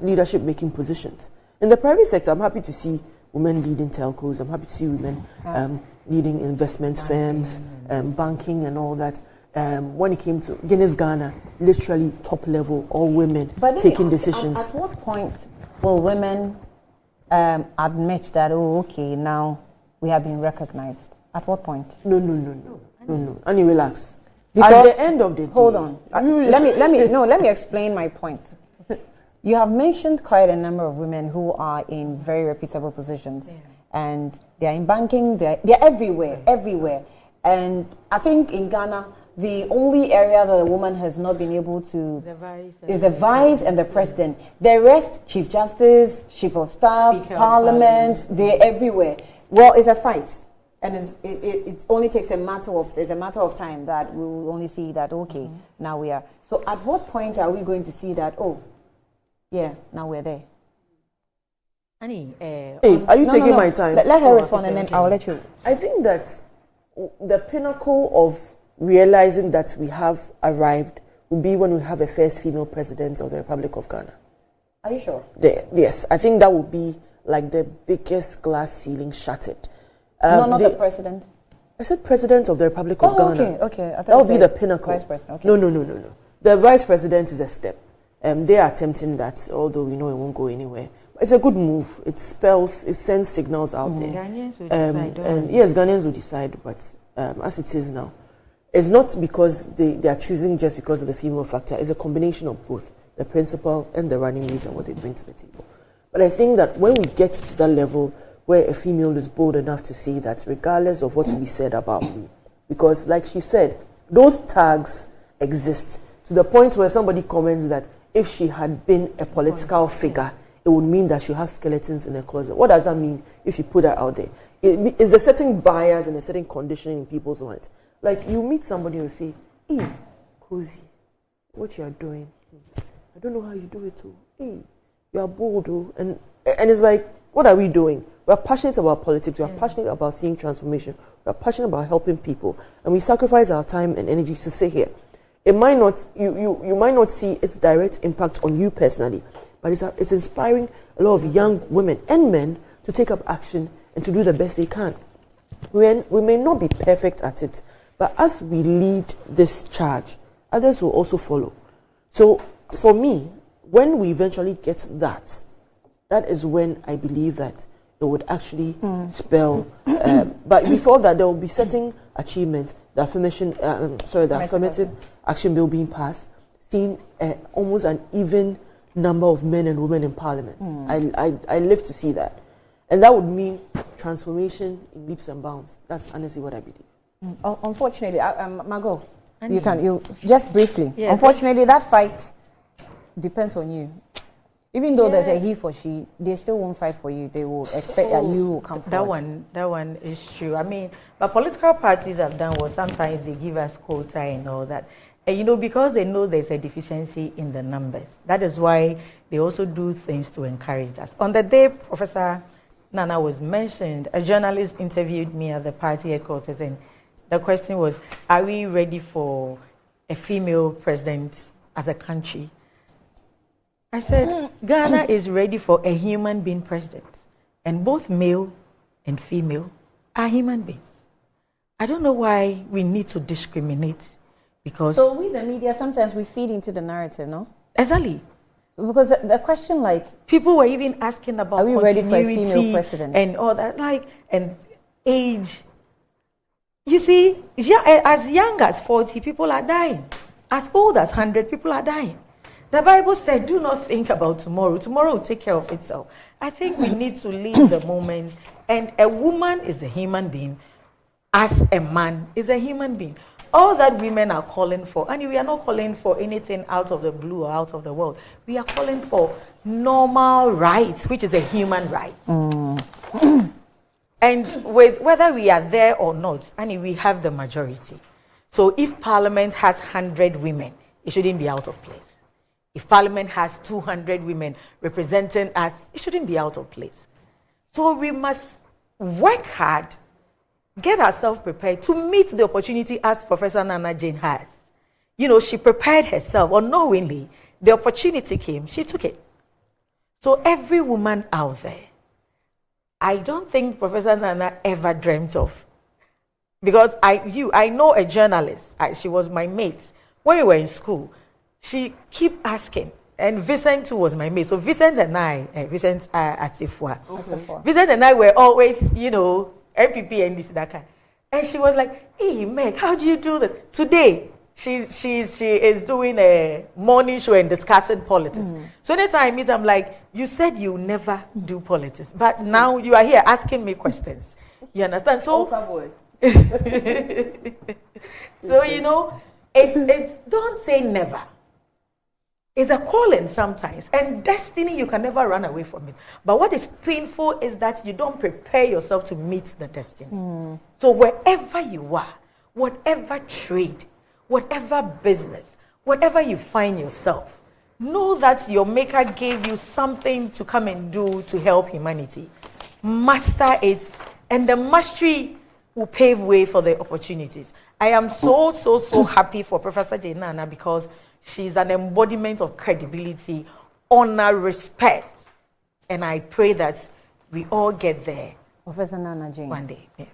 leadership making positions. In the private sector, I'm happy to see women leading telcos. I'm happy to see women leading investment firms, banking and all that. When it came to Guinness Ghana, literally top level, all women taking decisions. At what point will women admit that, oh, okay, now we have been recognized? At what point? No. And relax. Because at the end of the day, hold on. Let me explain my point. You have mentioned quite a number of women who are in very reputable positions, and they are in banking. They're everywhere. And I think in Ghana, the only area that a woman has not been able to is the vice and the president. The rest, Chief Justice, Chief of Staff, Parliament, they're everywhere. Well, it's a fight. And it only takes a matter of time that we will only see that, okay, now we are. So at what point are we going to see that, now we're there? Annie, are you taking my time? Let her respond and then I'll let you. I think that the pinnacle of realizing that we have arrived will be when we have a first female president of the Republic of Ghana. Are you sure? Yes, I think that would be like the biggest glass ceiling shattered. Not the president. I said president of the Republic of Ghana. Okay. That would be the pinnacle. Vice president. Okay. No. The vice president is a step. They are attempting that, although we know it won't go anywhere. It's a good move. It sends signals out there. Ghanaians will decide. And yes, Ghanaians will decide, but as it is now, it's not because they are choosing just because of the female factor. It's a combination of both, the principal and the running mates and what they bring to the table. But I think that when we get to that level where a female is bold enough to say that regardless of what will be said about me, because like she said, those tags exist to the point where somebody comments that if she had been a political figure, it would mean that she has skeletons in her closet. What does that mean if you put that out there? It's a certain bias and a certain conditioning in people's minds. Like, you meet somebody and say, hey, Cozy, what you are doing? I don't know how you do it too. Hey, you are bold, oh. And it's like, what are we doing? We're passionate about politics. We're passionate about seeing transformation. We're passionate about helping people. And we sacrifice our time and energy to sit here. It might not, you might not see its direct impact on you personally, but it's inspiring a lot of young women and men to take up action and to do the best they can. We may not be perfect at it, but as we lead this charge, others will also follow. So for me, when we eventually get that is when I believe that it would actually spell. But before that, there will be certain achievements. The affirmative action bill being passed, seeing almost an even number of men and women in parliament. I live to see that. And that would mean transformation in leaps and bounds. That's honestly what I believe. Unfortunately, Margot, you just briefly. Yes. Unfortunately, that fight depends on you. Even though there's a he for she, they still won't fight for you. They will expect that you will come forward. That one is true. I mean, but political parties have done what sometimes they give us quota and all that. And because they know there's a deficiency in the numbers. That is why they also do things to encourage us. On the day Professor Nana was mentioned, a journalist interviewed me at the party headquarters, and the question was, are we ready for a female president as a country? I said, Ghana is ready for a human being president. And both male and female are human beings. I don't know why we need to discriminate, because... So we, the media, sometimes we feed into the narrative, no? Exactly. Because the question, like... People were even asking about are we ready for a female president? And all that, and age. You see, as young as 40, people are dying. As old as 100, people are dying. The Bible said, do not think about tomorrow. Tomorrow will take care of itself. I think we need to live the moment. And a woman is a human being, as a man is a human being. All that women are calling for, and we are not calling for anything out of the blue or out of the world. We are calling for normal rights, which is a human right. And whether we are there or not, we have the majority. So if Parliament has 100 women, it shouldn't be out of place. If Parliament has 200 women representing us, it shouldn't be out of place. So we must work hard, get ourselves prepared to meet the opportunity as Professor Nana Jane has. She prepared herself unknowingly. The opportunity came, she took it. So every woman out there, I don't think Professor Nana ever dreamt of, because I know a journalist, she was my mate. When we were in school, she keep asking, and Vincent too was my mate. So Vincent and I, Vincent Atifua, Vincent and I were always, MPP and this, that kind. And she was like, hey, Meg, how do you do this? Today, she is doing a morning show and discussing politics. So anytime I meet, I'm like, you said you never do politics, but now you are here asking me questions. You understand? So, it's don't say never. It's a calling sometimes, and destiny, you can never run away from it. But what is painful is that you don't prepare yourself to meet the destiny. So wherever you are, whatever trade, whatever business, whatever you find yourself, know that your maker gave you something to come and do to help humanity. Master it, and the mastery will pave way for the opportunities. I am so happy for Professor Jane Nana, because she's an embodiment of credibility honor, respect, and I pray that we all get there. Professor Nana Jane. One day. Yeah.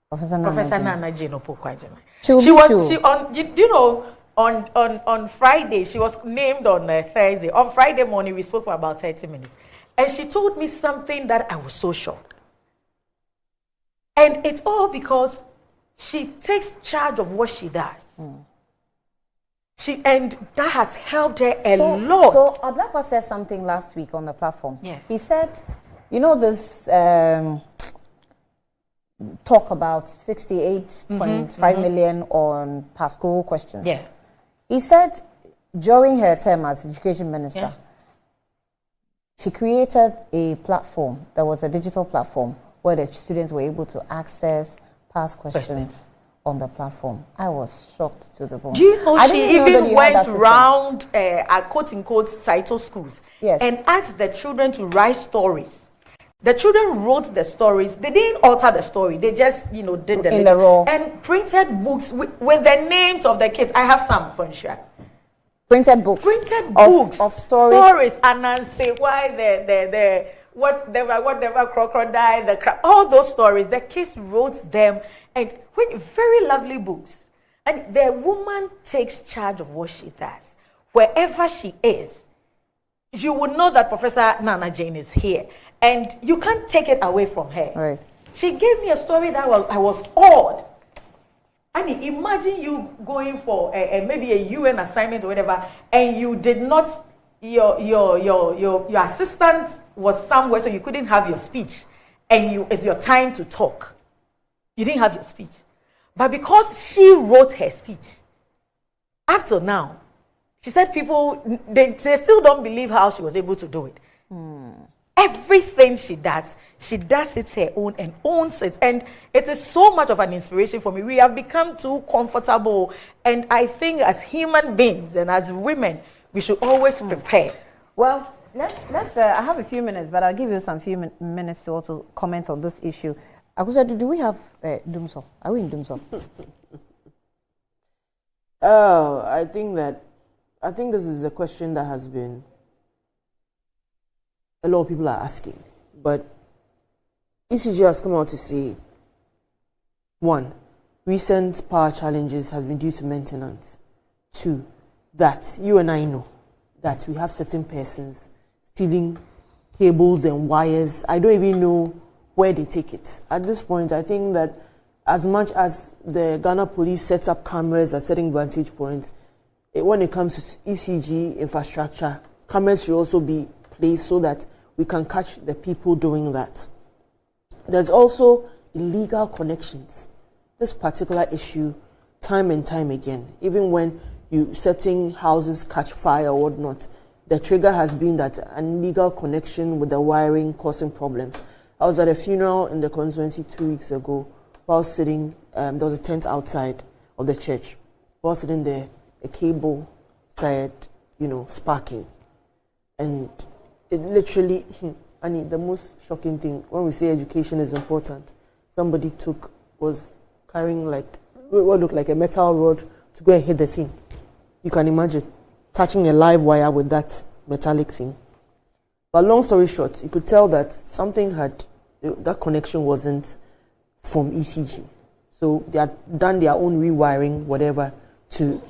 Professor Nana Jane Opokwajima. On Friday, she was named on Thursday. On Friday morning, we spoke for about 30 minutes. And she told me something that I was so shocked. And it's all because she takes charge of what she does. And that has helped her a lot. So Ablakwa said something last week on the platform. Yeah. He said, this talk about 68.5 million on past school questions. Yeah. He said during her term as education minister, she created a platform that was a digital platform where the students were able to access past questions on the platform. I was shocked to the bone. Do you know she even went round quote-unquote Saito schools and asked the children to write stories. The children wrote the stories. They didn't alter the story. They just, did the raw. And printed books with the names of the kids. I have some, Fonsha. Printed books. Of stories. And then say why whatever crocodile, the crab, all those stories. The kids wrote them, and very lovely books. And the woman takes charge of what she does. Wherever she is, you will know that Professor Nana Jane is here. And you can't take it away from her. Right. She gave me a story that I was awed. I mean, imagine you going for maybe a UN assignment or whatever, and you did not, your assistant was somewhere, so you couldn't have your speech, and it's your time to talk. You didn't have your speech. But because she wrote her speech, up till now, she said people, they still don't believe how she was able to do it. Everything she does it her own and owns it. And it is so much of an inspiration for me. We have become too comfortable. And I think as human beings and as women, we should always prepare. Well, let's I have a few minutes, but I'll give you some few minutes to also comment on this issue. Akusa, do we have Dumso? Are we in Dumso? I think this is a question that has been a lot of people are asking, but ECG has come out to say, 1, recent power challenges has been due to maintenance. 2, that you and I know that we have certain persons stealing cables and wires. I don't even know where they take it. At this point, I think that as much as the Ghana police sets up cameras at certain vantage points, when it comes to ECG infrastructure, cameras should also be placed so that we can catch the people doing that. There's also illegal connections. This particular issue, time and time again, even when certain houses catch fire or whatnot, the trigger has been that an illegal connection with the wiring causing problems. I was at a funeral in the constituency 2 weeks ago. While sitting, there was a tent outside of the church. While sitting there, a cable started, sparking. And it literally, the most shocking thing, when we say education is important, somebody was carrying what looked like a metal rod to go and hit the thing. You can imagine touching a live wire with that metallic thing. But long story short, you could tell that that connection wasn't from ECG. So they had done their own rewiring, whatever, to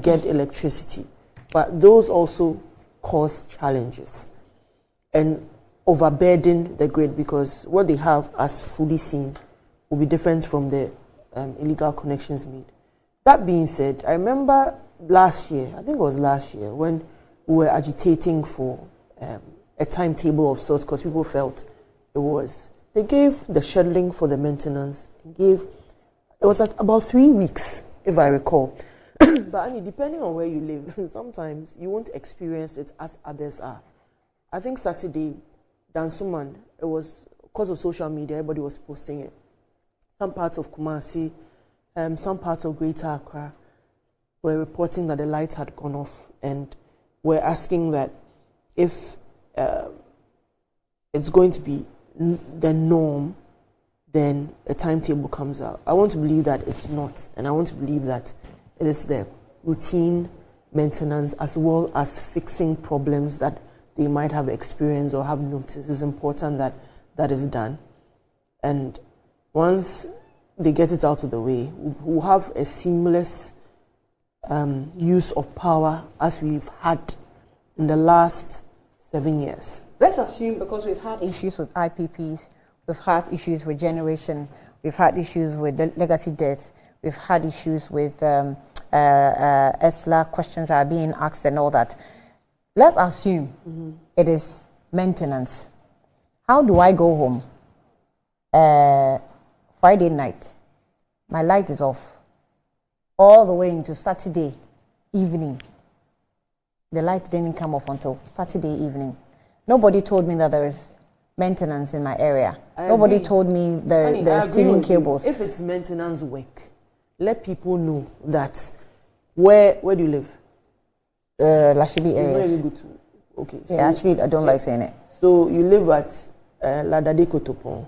get electricity. But those also cause challenges and overburden the grid, because what they have as fully seen will be different from the illegal connections made. That being said, I remember last year, when we were agitating for a timetable of sorts, because people felt they gave the scheduling for the maintenance, it was at about 3 weeks, if I recall. But depending on where you live, sometimes you won't experience it as others are. I think Saturday, Dansuman, it was because of social media, everybody was posting it. Some parts of Kumah, some parts of Greater Accra were reporting that the lights had gone off, and were asking that if it's going to be the norm, then a timetable comes out. I want to believe that it's not, and I want to believe that it is the routine maintenance as well as fixing problems that they might have experienced or have noticed. It's important that that is done. And once they get it out of the way, we'll have a seamless use of power as we've had in the last 7 years. Let's assume, because we've had issues with IPPs, we've had issues with generation, we've had issues with the legacy debt, we've had issues with ESLA questions are being asked and all that. Let's assume it is maintenance. How do I go home? Friday night, my light is off. All the way into Saturday evening. The light didn't come off until Saturday evening. Nobody told me that there is maintenance in my area. Nobody told me there's stealing cables. If it's maintenance work, let people know that. Where do you live? Lashibi area. It's very good to. Okay. Yeah, so actually, I don't like saying it. So you live at Ladade Kotopon.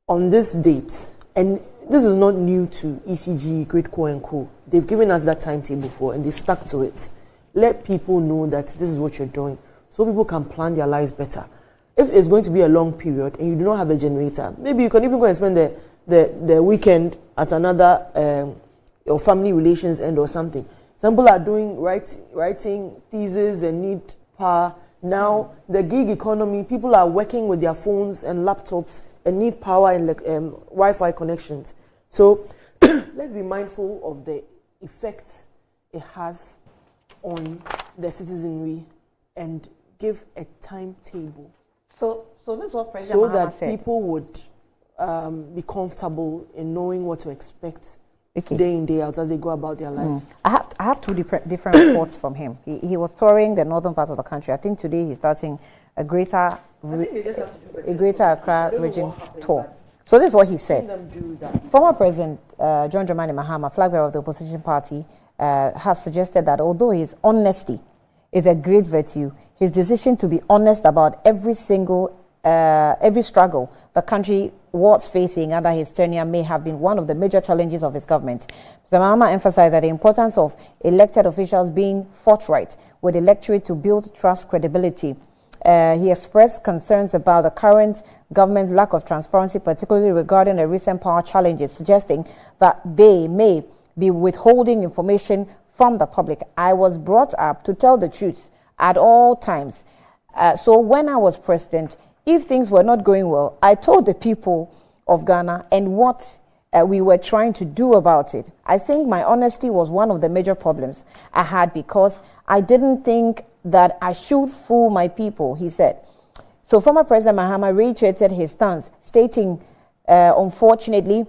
On this date, and this is not new to ECG, Great Co and Co. They've given us that timetable before, and they stuck to it. Let people know that this is what you're doing, so people can plan their lives better. If it's going to be a long period and you do not have a generator, maybe you can even go and spend the weekend at another your family relations end or something. Some people are doing writing thesis and need power. Now the gig economy, people are working with their phones and laptops and need power and Wi-Fi connections. So let's be mindful of the effects it has on the citizenry and give a timetable. So this is what President so Mahama that said. people would be comfortable in knowing what to expect Okay. day in, day out as they go about their lives. I have two different reports from him. He was touring the northern part of the country. I think today he's starting a greater Accra region tour. So this is what he said. Former President John Dramani Mahama, flag bearer of the opposition party, has suggested that although his honesty is a great virtue, his decision to be honest about every struggle the country was facing under his tenure may have been one of the major challenges of his government. Mr. Mahama emphasized that the importance of elected officials being forthright with the electorate to build trust, credibility. He expressed concerns about the current government's lack of transparency, particularly regarding the recent power challenges, suggesting that they may be withholding information from the public. I was brought up to tell the truth at all times. So when I was president, if things were not going well, I told the people of Ghana and what we were trying to do about it. I think my honesty was one of the major problems I had because I didn't think that I should fool my people, he said. So former President Mahama reiterated his stance, stating, unfortunately,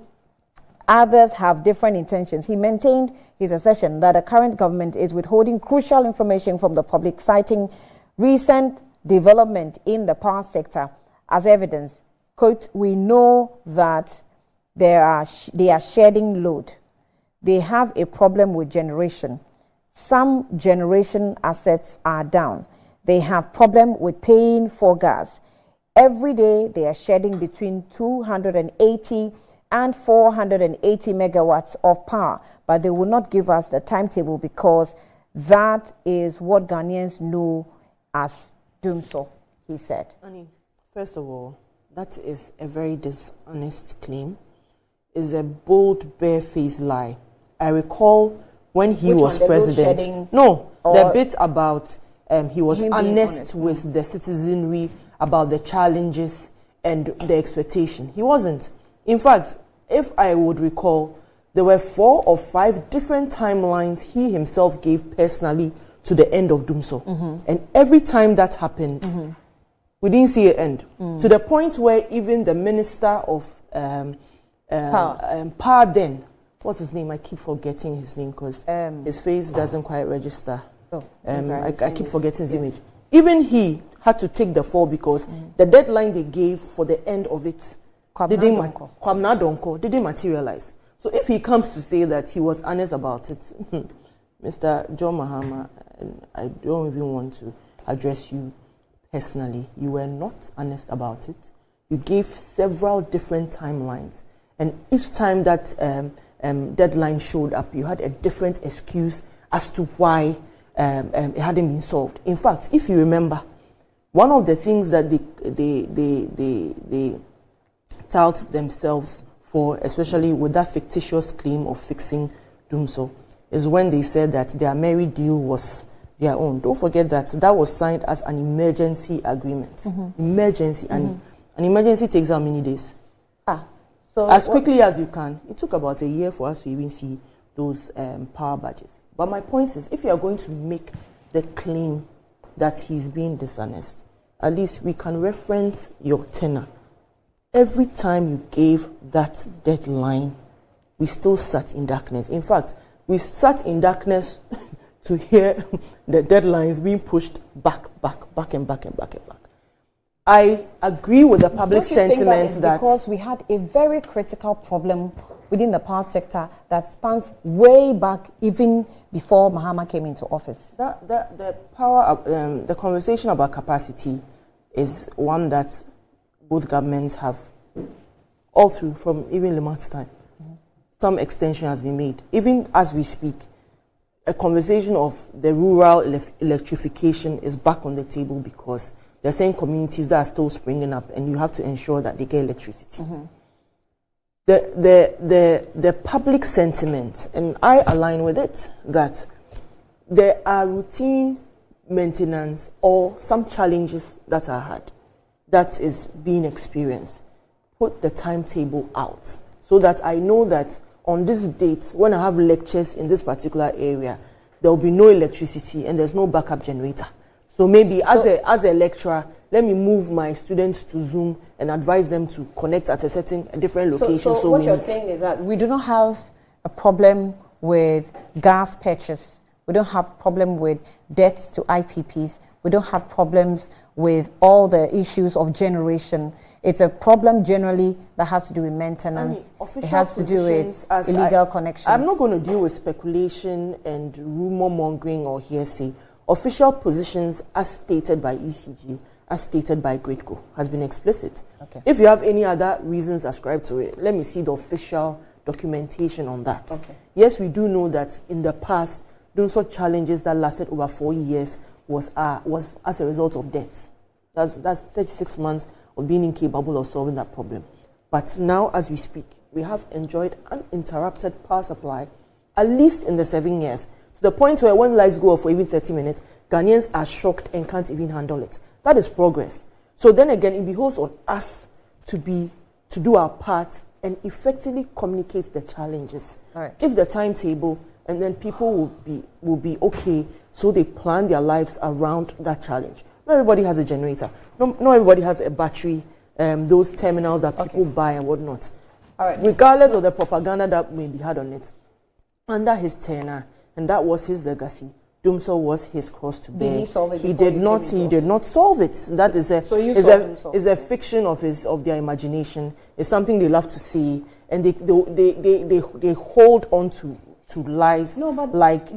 others have different intentions. He maintained his assertion that the current government is withholding crucial information from the public, citing recent development in the power sector as evidence. Quote, we know that they are shedding load. They have a problem with generation. Some generation assets are down. They have problem with paying for gas. Every day they are shedding between 280 and 480 megawatts of power, but they will not give us the timetable because that is what Ghanaians know as Dumso, he said. Annie, first of all, that is a very dishonest claim. It's a bold, barefaced lie. I recall when he was president. No, the bit about he was honest with the citizenry about the challenges and the expectation. He wasn't. In fact, if I would recall, there were 4 or 5 different timelines he himself gave personally to the end of Dumso. And every time that happened, we didn't see an end. To the point where even the Minister of Power then, what's his name? I keep forgetting his name because his face doesn't quite register. I keep forgetting his image. Even he had to take the fall because the deadline they gave for the end of it didn't materialize. So if he comes to say that he was honest about it, Mr. John Mahama, I don't even want to address you personally. You were not honest about it. You gave several different timelines. And each time that deadline showed up, you had a different excuse as to why it hadn't been solved. In fact, if you remember, one of the things that they tout themselves for, especially with that fictitious claim of fixing Dumso, is when they said that their Mary deal was their own. Don't forget that was signed as an emergency agreement. Emergency. And an emergency takes how many days? So as quickly as you can. It took about a year for us to even see those power badges. But my point is, if you are going to make the claim that he's being dishonest, at least we can reference your tenor. Every time you gave that deadline, we still sat in darkness. In fact, we sat in darkness to hear the deadlines being pushed back and back. I agree with the public sentiment that because we had a very critical problem within the power sector that spans way back, even before Mahama came into office. The conversation about capacity is one that both governments have all through, from even Limat's time. Some extension has been made. Even as we speak, a conversation of the rural electrification is back on the table because they're saying communities that are still springing up and you have to ensure that they get electricity. The public sentiment, and I align with it, that there are routine maintenance or some challenges that are had that is being experienced. Put the timetable out so that I know that on this date, when I have lectures in this particular area, there will be no electricity and there's no backup generator. So maybe as a lecturer, let me move my students to Zoom and advise them to connect at a different location. So what you're saying is that we do not have a problem with gas purchase. We don't have problem with debts to IPPs. We don't have problems with all the issues of generation. It's a problem generally that has to do with maintenance. It has to do with illegal connections. I'm not going to deal with speculation and rumor mongering or hearsay. Official positions as stated by ECG, as stated by GRIDCO, has been explicit. Okay. If you have any other reasons ascribed to it, let me see the official documentation on that. Okay. Yes, we do know that in the past, those sort of challenges that lasted over 4 years was as a result of debt. That's 36 months of being incapable of solving that problem. But now, as we speak, we have enjoyed uninterrupted power supply, at least in the 7 years, to the point where when lights go off for even 30 minutes, Ghanaians are shocked and can't even handle it. That is progress. So then again, it behoves on us to do our part and effectively communicate the challenges. Right. Give the timetable, and then people will be okay, so they plan their lives around that challenge. Not everybody has a generator. Not everybody has a battery, those terminals that people buy and whatnot. All right. Regardless of the propaganda that may be had on it, under his tenure, and that was his legacy, Dumso was his cross to bear. Did he solve it? He did not solve it. That is a fiction of their imagination. It's something they love to see, and they hold on to lies like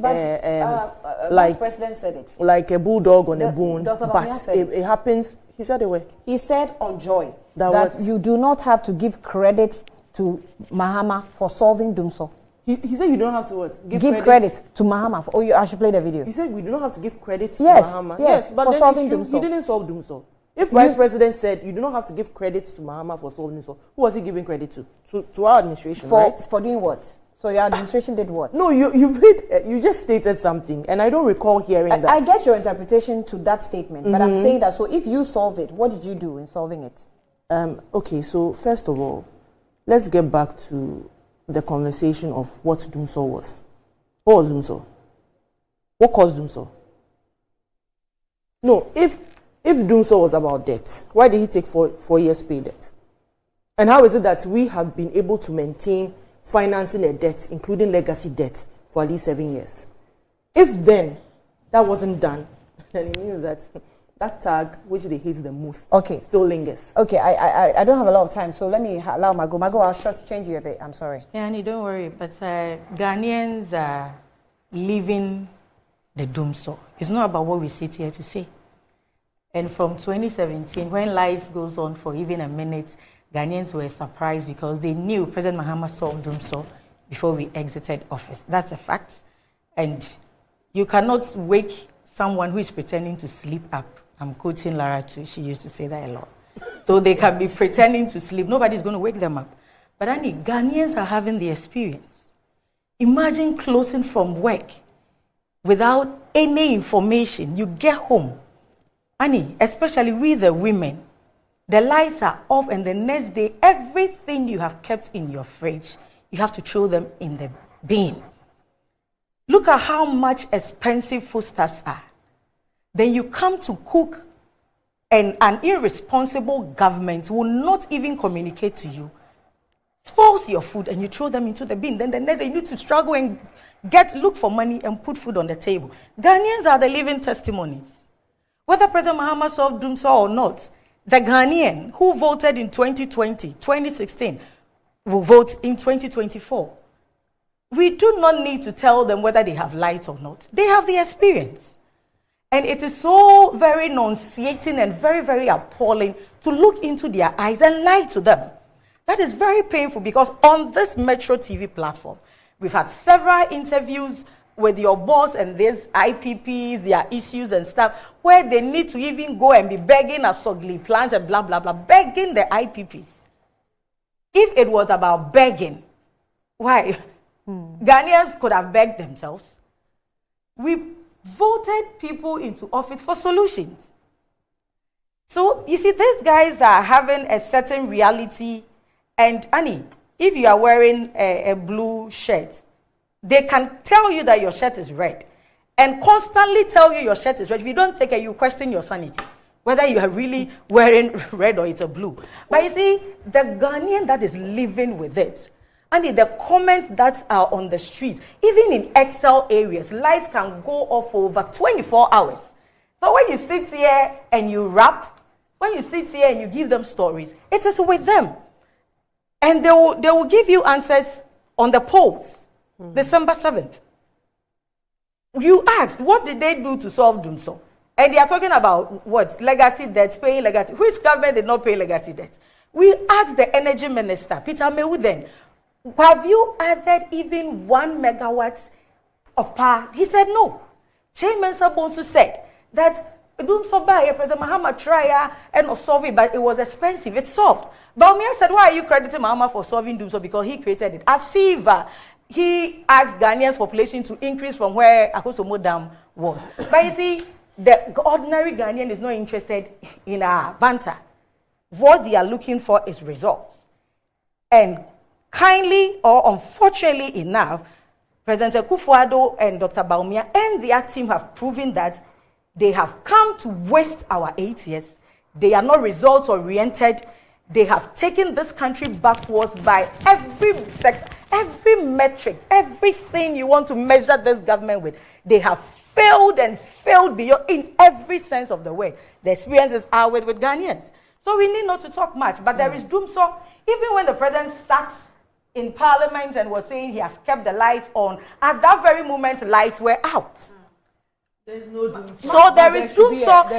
President said it. Like a bulldog on a bone. Dr. But it happens. He said it way. He said on Joy that you do not have to give credit to Mahama for solving Dumso. He said you don't have to what? Give credit to Mahama. I should play the video. He said we do not have to give credit to Yes, Mahama. yes, But for then solving Dumso. He didn't solve Dumso. If Vice President said you do not have to give credit to Mahama for solving Dumso, who was he giving credit to? To our administration, right? For doing what? So your administration did what? No, you just stated something, and I don't recall hearing that. I get your interpretation to that statement, but I'm saying that, so if you solved it, what did you do in solving it? Okay, so first of all, let's get back to the conversation of what Dumso was. What was Dumso? What caused Dumso? No, if Dumso was about debt, why did he take 4 years to pay debt? And how is it that we have been able to maintain financing a debt, including legacy debt, for at least 7 years? If then that wasn't done, then it means that that tag, which they hate the most, still lingers. Okay, I don't have a lot of time, so let me allow Margot. Margot, I'll change you a bit. I'm sorry. Yeah, Annie, don't worry. But Ghanaians are living the Dumso. It's not about what we sit here to say. And from 2017, when life goes on for even a minute, Ghanaians were surprised because they knew President Mahama solved Dumso before we exited office. That's a fact. And You cannot wake someone who is pretending to sleep up. I'm quoting Lara too. She used to say that a lot. So they can be pretending to sleep. Nobody's going to wake them up. But Annie, Ghanaians are having the experience. Imagine closing from work without any information. You get home. Annie, especially with the women, the lights are off, and the next day, everything you have kept in your fridge, you have to throw them in the bin. Look at how much expensive foodstuffs are. Then you come to cook, and an irresponsible government will not even communicate to you. Spoils your food, and you throw them into the bin. Then the next day, you need to struggle and look for money and put food on the table. Ghanaians are the living testimonies. Whether President Mahama solved Doomsaw or not, the Ghanaian who voted in 2020, 2016, will vote in 2024. We do not need to tell them whether they have light or not. They have the experience. And it is so very nauseating and very, very appalling to look into their eyes and lie to them. That is very painful, because on this Metro TV platform, we've had several interviews with your boss and these IPPs, their issues and stuff, where they need to even go and be begging us ugly plans and blah, blah, blah, begging the IPPs. If it was about begging, why? Ghanaians could have begged themselves. We voted people into office for solutions. So, you see, these guys are having a certain reality. And, Annie, if you are wearing a blue shirt, they can tell you that your shirt is red and constantly tell you your shirt is red. If you don't take it, you question your sanity, whether you are really wearing red or it's a blue. But you see, the Ghanaian that is living with it, and the comments that are on the street, even in Excel areas, lights can go off for over 24 hours. So when you sit here and you rap, when you sit here and you give them stories, it is with them. And they will give you answers on the polls. December 7th. You asked, what did they do to solve Doomsaw? And they are talking about what? Legacy debts, paying legacy. Which government did not pay legacy debts? We asked the energy minister, Peter Mewu, then, have you added even 1 megawatt of power? He said no. Chairman Sabonsu said that Doomsaw by President Mahama tried and solve it, but it was expensive. It's solved. Baumia said, why are you crediting Mahama for solving Doomsaw? Because he created it. As if he asked Ghanaians' population to increase from where Akosomo Dam was. But you see, the ordinary Ghanaian is not interested in our banter. What they are looking for is results. And kindly or unfortunately enough, President Akufo-Addo and Dr. Baumia and their team have proven that they have come to waste our 8 years. They are not results-oriented. They have taken this country backwards by every sector, every metric, everything you want to measure this government with. They have failed and failed beyond in every sense of the word. The experiences are with Ghanaians. So we need not to talk much. But there is Doomsaw. Even when the president sat in parliament and was saying he has kept the lights on, at that very moment, lights were out. There's no Doomsaw. So there is Doomsaw,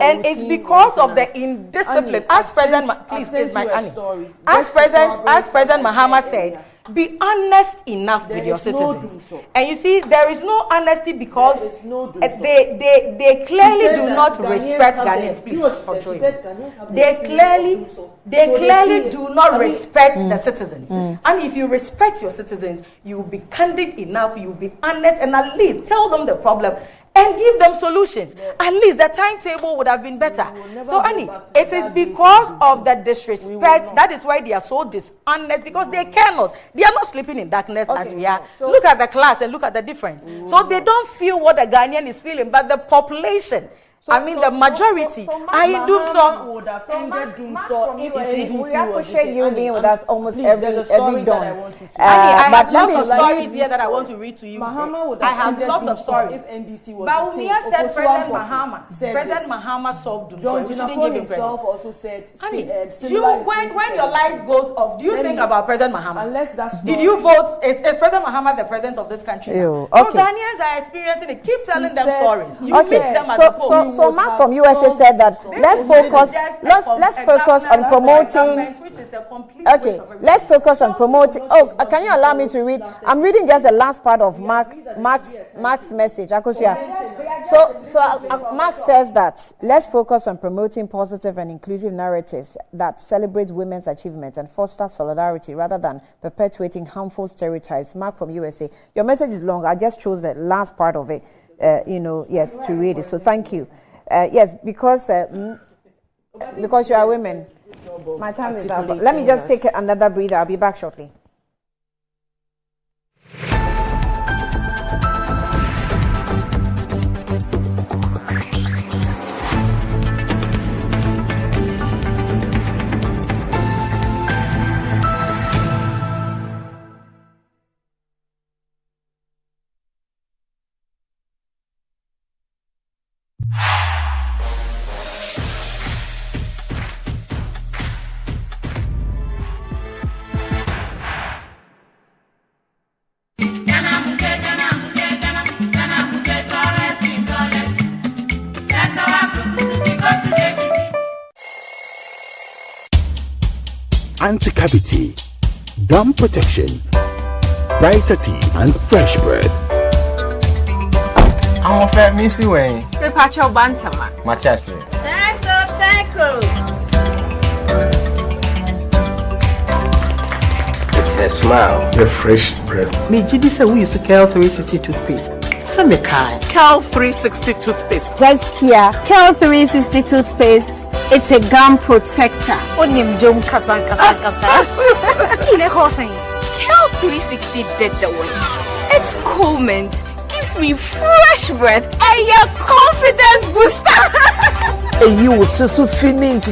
and it's because of the indiscipline. As President Mahama said, be honest enough with your citizens. And you see, there is no honesty because they clearly do not respect Ghanaians. They clearly do not respect the citizens. And if you respect your citizens, you will be candid enough, you will be honest, and at least tell them the problem and give them solutions. At least the timetable would have been better. So, Annie, it is because of the disrespect. That is why they are so dishonest, because they cannot. They are not sleeping in darkness as we are. So look at the class and look at the difference. So they don't feel what the Ghanaian is feeling, but the population, the majority are in Doomsaw. Would have ended Doomsaw if NDC we appreciate you being with us almost every dawn. I have lots of stories here that I want to read to you. I have lots of stories. If NDC was but Umia said President Mahama solved Doomsaw. John Jinapon himself also said when your light goes off, do you think about President Mahama? Unless that's did you vote? Is President Mahama the president of this country? Okay. So Ghanaians are experiencing it. Keep telling them stories. You meet them at the polls. So Mark from USA said that let's focus on promoting Okay, let's focus on promoting. Oh, can you allow me to read? I'm reading just the last part of Mark's message. So Mark says that let's focus on promoting positive and inclusive narratives that celebrate women's achievements and foster solidarity rather than perpetuating harmful stereotypes. Mark from USA. Your message is long. I just chose the last part of it, to read it. So thank you. Yes, because you are women. My time is up. Let me just take another breather. I'll be back shortly. Anti-cavity, gum protection, brighter teeth, and fresh breath. I'm a fair missy way. Prepare bantama. Machasi. Cycle. It's her smile. The fresh breath. Me Jidi say we use Cal 360 toothpaste. Some kind. Cal 360 toothpaste. That's here. Cal 360 toothpaste. It's a gum protector. Onim jom kasa. Kile hosen. Cal 360 did the way. It's cool mint. Gives me fresh breath and your confidence booster. Hey, you will so feeling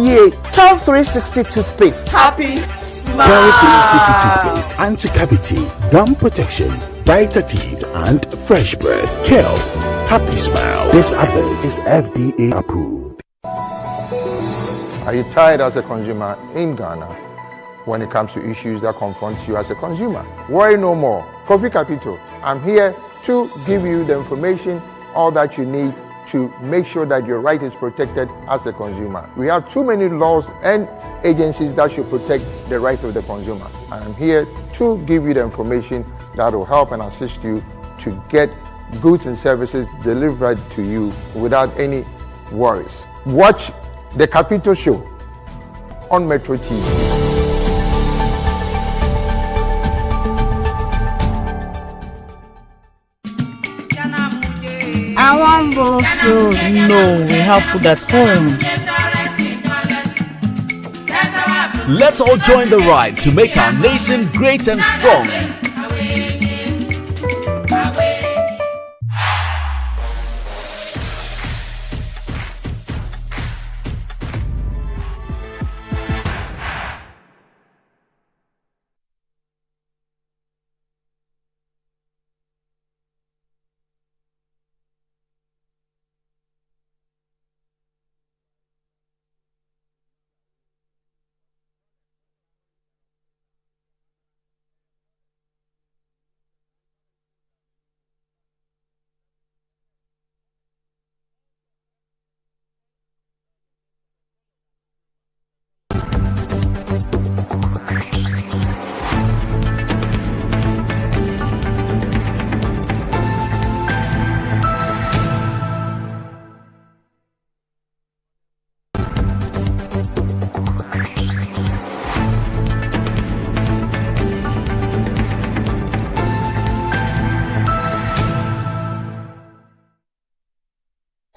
ye. Cal 360 toothpaste. Happy smile. Cal 360 toothpaste, anti-cavity, gum protection, brighter teeth, and fresh breath. Cal, happy smile. This advert is FDA approved. Are you tired as a consumer in Ghana when it comes to issues that confront you as a consumer? Worry no more. Coffee Capital, I'm here to give you the information, all that you need to make sure that your right is protected as a consumer. We have too many laws and agencies that should protect the right of the consumer. I'm here to give you the information that will help and assist you to get goods and services delivered to you without any worries. Watch the Capital Show on Metro TV. I want both food. No, we have food at home. Let's all join the ride to make our nation great and strong.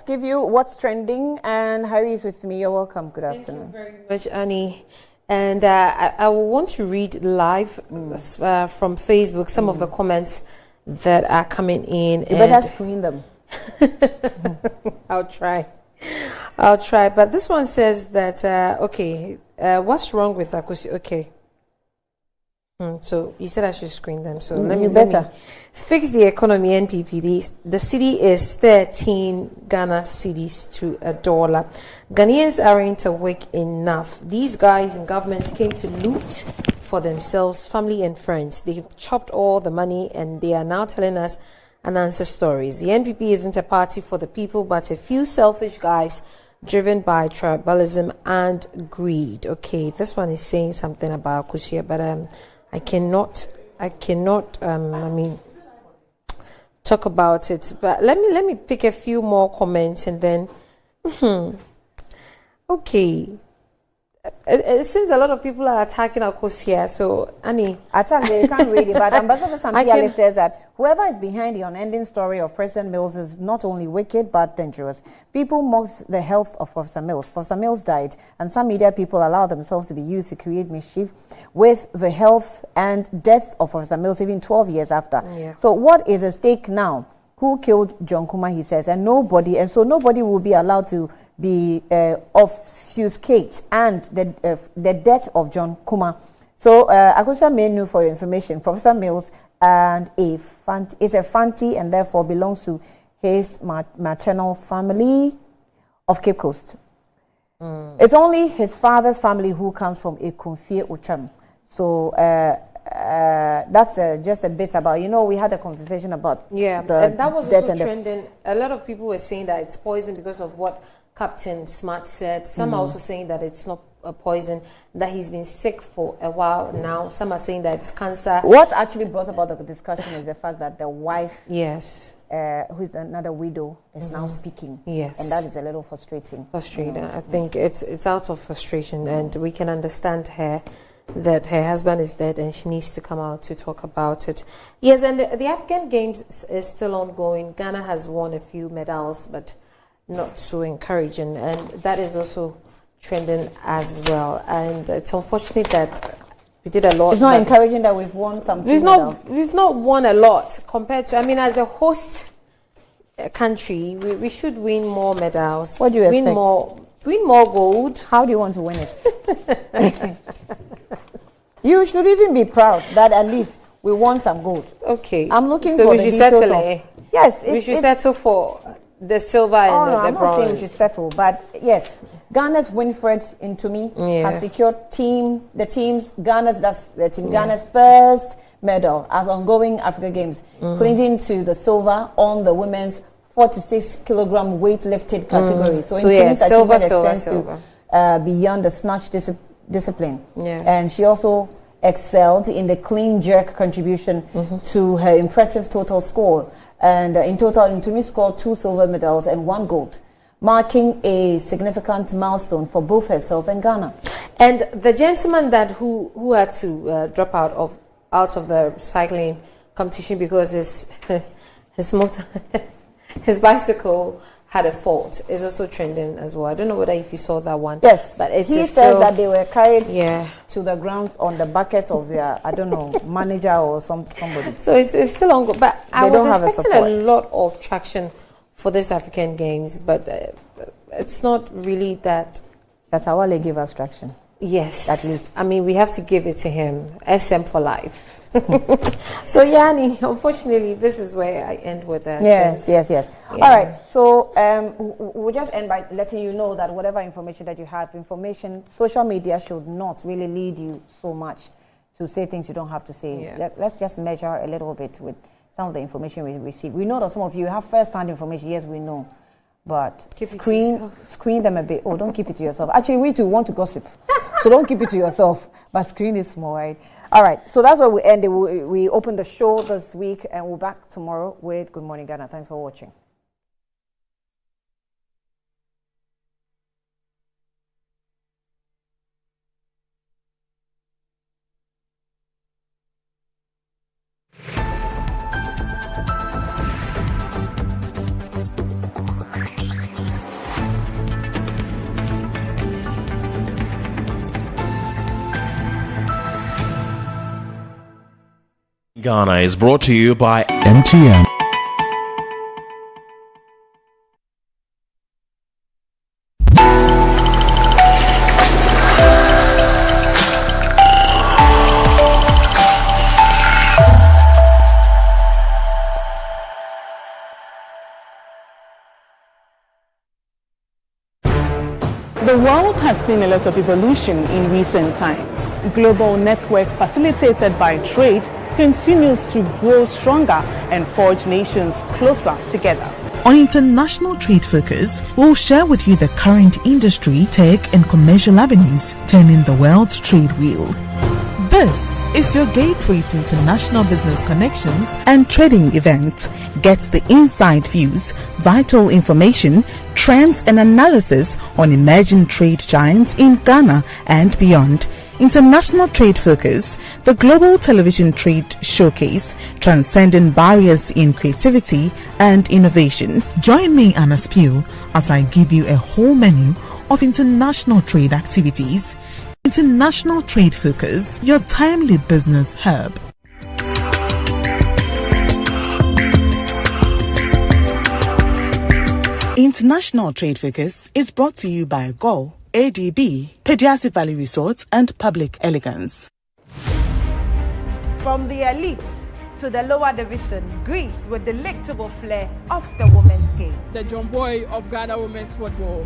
Give you what's trending, and Harry is with me. You're welcome. Good afternoon. Thank you very much, Annie. And I want to read live from Facebook some of the comments that are coming in. You better screen them. I'll try. But this one says that, what's wrong with Akusi? Okay. So you said I should screen them. So let me fix the economy. NPP. The city is 13 Ghana cedis to $1. Ghanaians aren't awake enough. These guys in government came to loot for themselves, family and friends. They've chopped all the money and they are now telling us unanswered stories. The NPP isn't a party for the people, but a few selfish guys driven by tribalism and greed. Okay, this one is saying something about Kusia, but I cannot talk about it. But let me pick a few more comments and then okay. It seems a lot of people are attacking our course here. So, Annie. Attack, they can't read it, but Ambassador Sampiale says that whoever is behind the unending story of President Mills is not only wicked but dangerous. People mock the health of Professor Mills. Professor Mills died, and some media people allow themselves to be used to create mischief with the health and death of Professor Mills even 12 years after. Yeah. So what is at stake now? Who killed John Kumah, he says, and nobody will be allowed to be obfuscate and the death of John Kumah. So Akosia Menu, for your information, Professor Mills and is a Fanti and therefore belongs to his maternal family of Cape Coast. It's only his father's family who comes from Ekunfie Ucham. So that's just a bit about, we had a conversation about and that was also trending. A lot of people were saying that it's poison because of what Captain Smart said. Some are also saying that it's not a poison, that he's been sick for a while now. Some are saying that it's cancer. What actually brought about the discussion is the fact that the wife, who is another widow, is now speaking. Yes. And that is a little frustrating. I think it's out of frustration, and we can understand her, that her husband is dead and she needs to come out to talk about it. Yes, and the African Games is still ongoing. Ghana has won a few medals, but not so encouraging, and that is also trending as well. And it's unfortunate that we did a lot. It's not encouraging that we've won some medals. We've not won a lot compared to, as the host country, we should win more medals. What do you expect? Win more gold. How do you want to win it? You should even be proud that at least we won some gold. Okay. I'm looking so for we the should details settle. Yes. We should settle for the silver and the I'm bronze. not saying we should settle, but yes, Ghana's Winfred Intumi has secured Ghana's first medal as ongoing Africa Games, clinging to the silver on the women's 46 kilogram weight lifted category. So Intumi's achievement extends to beyond the snatch discipline. And she also excelled in the clean jerk contribution to her impressive total score. And in total, Intumi scored 2 silver medals and 1 gold, marking a significant milestone for both herself and Ghana. And the gentleman who had to drop out of the cycling competition because his bicycle had a fault is also trending as well. I don't know whether if you saw that one. Yes, but he said that they were carried to the grounds on the bucket of their, manager or somebody. So it's still ongoing. But I was expecting a lot of traction for this African Games, but it's not really that. Shatawale gave us traction. Yes. At least. We have to give it to him. SM for life. So, Yanni, unfortunately, this is where I end with that. Yes. Yeah. All right. So, we'll just end by letting you know that whatever information that you have, social media should not really lead you so much to say things you don't have to say. Yeah. Let's just measure a little bit with some of the information we receive. We know that some of you have first-hand information. Yes, we know. But screen them a bit. Oh, don't keep it to yourself. Actually, we too want to gossip. So don't keep it to yourself. But screen it small, right? All right. So that's where we end. We open the show this week, and we're back tomorrow with Good Morning Ghana. Thanks for watching. Ghana is brought to you by MTN. The world has seen a lot of evolution in recent times. Global network facilitated by trade continues to grow stronger and forge nations closer together. On International Trade Focus, we'll share with you the current industry, tech, and commercial avenues turning the world's trade wheel. This is your gateway to international business connections and trading events. Get the inside views, vital information, trends, and analysis on emerging trade giants in Ghana and beyond. International Trade Focus, the global television trade showcase, transcending barriers in creativity and innovation. Join me, Anna Spiel, as I give you a whole menu of international trade activities. International Trade Focus, your timely business hub. International Trade Focus is brought to you by GO, ADB, Pediastic Valley Resorts, and Public Elegance. From the elite to the lower division, graced with delectable flair of the women's game. The John Boy of Ghana women's football.